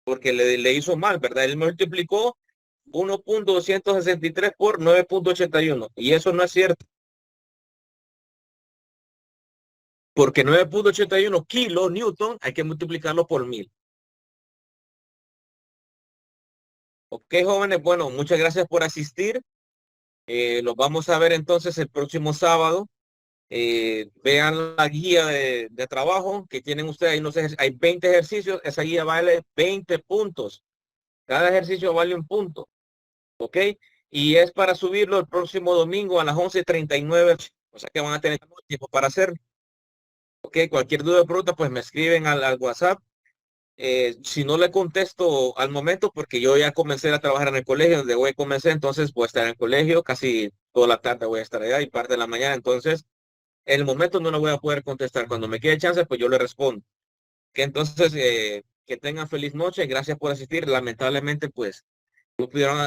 Porque le hizo mal, ¿verdad? Él multiplicó 1.263 por 9.81. Y eso no es cierto. Porque 9.81 kilonewton hay que multiplicarlo por 1000. Ok, jóvenes, bueno, muchas gracias por asistir. Los vamos a ver entonces el próximo sábado. Vean la guía de trabajo que tienen ustedes. Ahí no sé, hay 20 ejercicios. Esa guía vale 20 puntos. Cada ejercicio vale un punto. Ok. Y es para subirlo el próximo domingo a las 11:39. O sea que van a tener tiempo para hacerlo. Ok, cualquier duda o pregunta, pues me escriben al WhatsApp. Si no le contesto al momento, porque yo ya comencé a trabajar en el colegio, donde voy a comenzar, entonces voy a estar en el colegio, casi toda la tarde voy a estar allá y parte de la mañana, entonces en el momento no le voy a poder contestar. Cuando me quede chance, pues yo le respondo. Que entonces, que tengan feliz noche, gracias por asistir. Lamentablemente, pues, no pudieron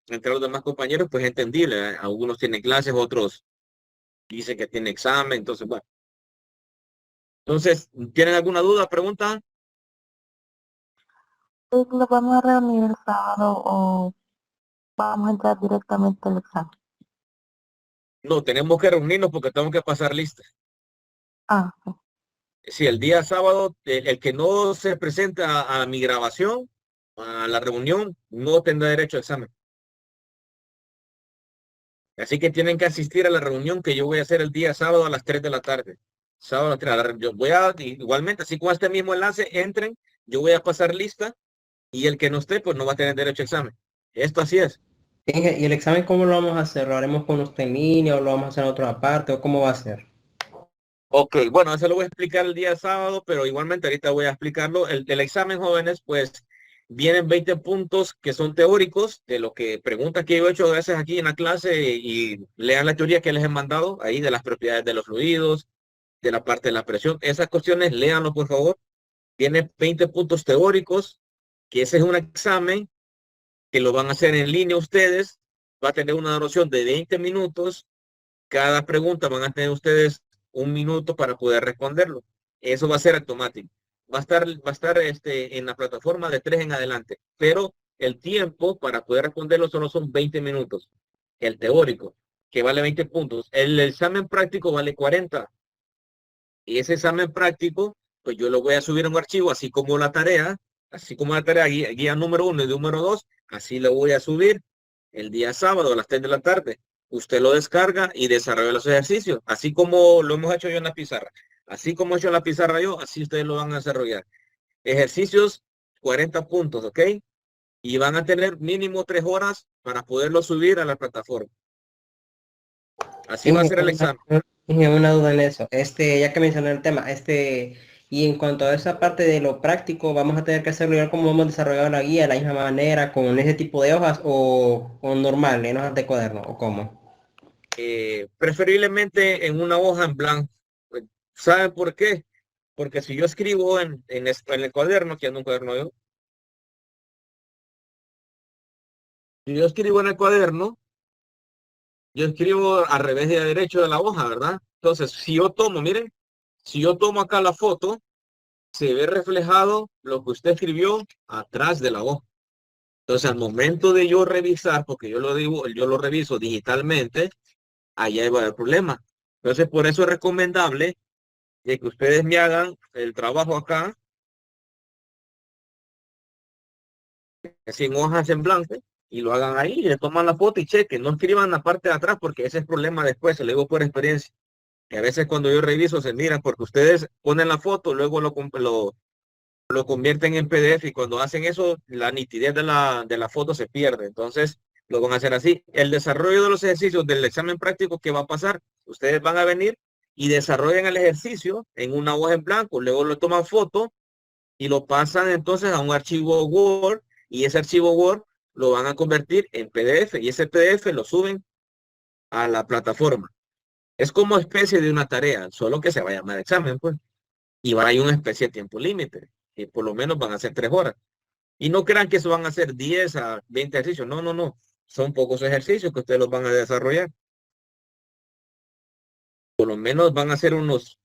entre los demás compañeros, pues entendible. Algunos tienen clases, otros dicen que tienen examen, entonces, bueno. Entonces, ¿tienen alguna duda, pregunta? ¿Lo vamos a reunir el sábado o vamos a entrar directamente al examen? No, tenemos que reunirnos porque tengo que pasar lista. Ah, sí. Si el día sábado, el que no se presenta a mi grabación, a la reunión, no tendrá derecho a examen. Así que tienen que asistir a la reunión que yo voy a hacer el día sábado a las 3 de la tarde. Sábado a las 3. Yo voy a, igualmente, así con este mismo enlace, entren, yo voy a pasar lista y el que no esté, pues no va a tener derecho a examen. Esto así es. ¿Y el examen cómo lo vamos a hacer? ¿Lo haremos con usted en línea o lo vamos a hacer en otra parte o cómo va a ser? Ok, bueno, eso lo voy a explicar el día sábado, pero igualmente ahorita voy a explicarlo. El examen, jóvenes, pues vienen 20 puntos que son teóricos de lo que preguntas que yo he hecho a veces aquí en la clase y lean la teoría que les he mandado ahí de las propiedades de los fluidos, de la parte de la presión. Esas cuestiones, léanlo por favor. Tiene 20 puntos teóricos, que ese es un examen que lo van a hacer en línea ustedes. Va a tener una duración de 20 minutos. Cada pregunta van a tener ustedes un minuto para poder responderlo. Eso va a ser automático. Va a estar en la plataforma de 3 en adelante, pero el tiempo para poder responderlo solo son 20 minutos. El teórico, que vale 20 puntos. El examen práctico vale 40. Y ese examen práctico, pues yo lo voy a subir a un archivo, así como la tarea guía número 1 y número 2, así lo voy a subir el día sábado a las 3 de la tarde. Usted lo descarga y desarrolla los ejercicios, así como lo hemos hecho yo en la pizarra. Así como he hecho en la pizarra yo, así ustedes lo van a desarrollar. Ejercicios, 40 puntos, ¿ok? Y van a tener mínimo 3 horas para poderlo subir a la plataforma. Así va a ser el examen. Una duda en eso. Ya que mencioné el tema, Y en cuanto a esa parte de lo práctico, vamos a tener que hacerlo igual como hemos desarrollado la guía, de la misma manera, con ese tipo de hojas o normal, en hojas de cuaderno, o cómo. Preferiblemente en una hoja en blanco. Pues, ¿saben por qué? Porque si yo escribo en el cuaderno, que ando un cuaderno yo, si yo escribo en el cuaderno, yo escribo al revés y a derecho de la hoja, ¿verdad? Entonces, si yo tomo, miren, si yo tomo acá la foto, se ve reflejado lo que usted escribió atrás de la hoja. Entonces, al momento de yo revisar, porque yo lo reviso digitalmente, allá va a haber problema. Entonces, por eso es recomendable de que ustedes me hagan el trabajo acá, así en hojas en blanco, y lo hagan ahí, y le toman la foto y chequen. No escriban la parte de atrás, porque ese es problema después, se lo digo por experiencia. Que a veces cuando yo reviso se mira, porque ustedes ponen la foto, luego lo convierten en PDF y cuando hacen eso, la nitidez de la foto se pierde. Entonces, lo van a hacer así. El desarrollo de los ejercicios del examen práctico, ¿qué va a pasar? Ustedes van a venir y desarrollan el ejercicio en una hoja en blanco, luego lo toman foto y lo pasan entonces a un archivo Word y ese archivo Word lo van a convertir en PDF y ese PDF lo suben a la plataforma. Es como especie de una tarea, solo que se va a llamar examen, pues. Y va a ir una especie de tiempo límite, que por lo menos van a ser 3 horas. Y no crean que eso van a ser 10 a 20 ejercicios. No, no, no. Son pocos ejercicios que ustedes los van a desarrollar. Por lo menos van a ser unos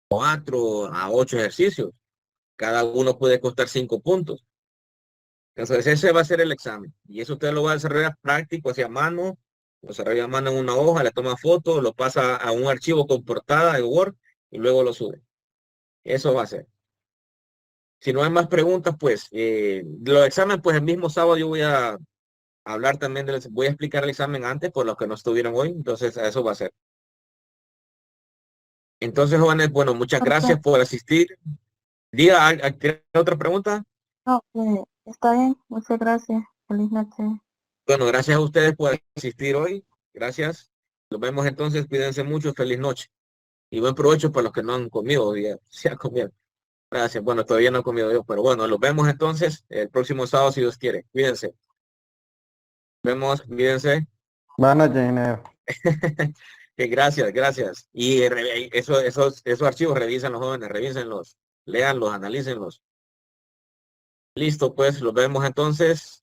4 a 8 ejercicios. Cada uno puede costar 5 puntos. Entonces ese va a ser el examen. Y eso usted lo va a desarrollar práctico, hacia mano. Lo desarrolla a mano en una hoja, le toma foto, lo pasa a un archivo con portada de Word y luego lo sube. Eso va a ser. Si no hay más preguntas, pues los exámenes, pues el mismo sábado yo voy a hablar también, voy a explicar el examen antes por los que no estuvieron hoy, entonces a eso va a ser. Entonces, jóvenes, bueno, muchas gracias Perfecto. por asistir. Diga, ¿tiene otra pregunta? No, está bien, muchas gracias. Feliz noche. Bueno, gracias a ustedes por asistir hoy. Gracias. Nos vemos entonces, cuídense mucho, feliz noche. Y buen provecho para los que no han comido, ya, se han comido. Gracias. Bueno, todavía no he comido yo, pero bueno, los vemos entonces el próximo sábado si Dios quiere. Cuídense. Nos vemos, cuídense. Buenas noches, ingeniero. Que gracias, gracias. Y esos archivos revisan los jóvenes, revísenlos, léanlos, analícenlos. Listo, pues, los vemos entonces.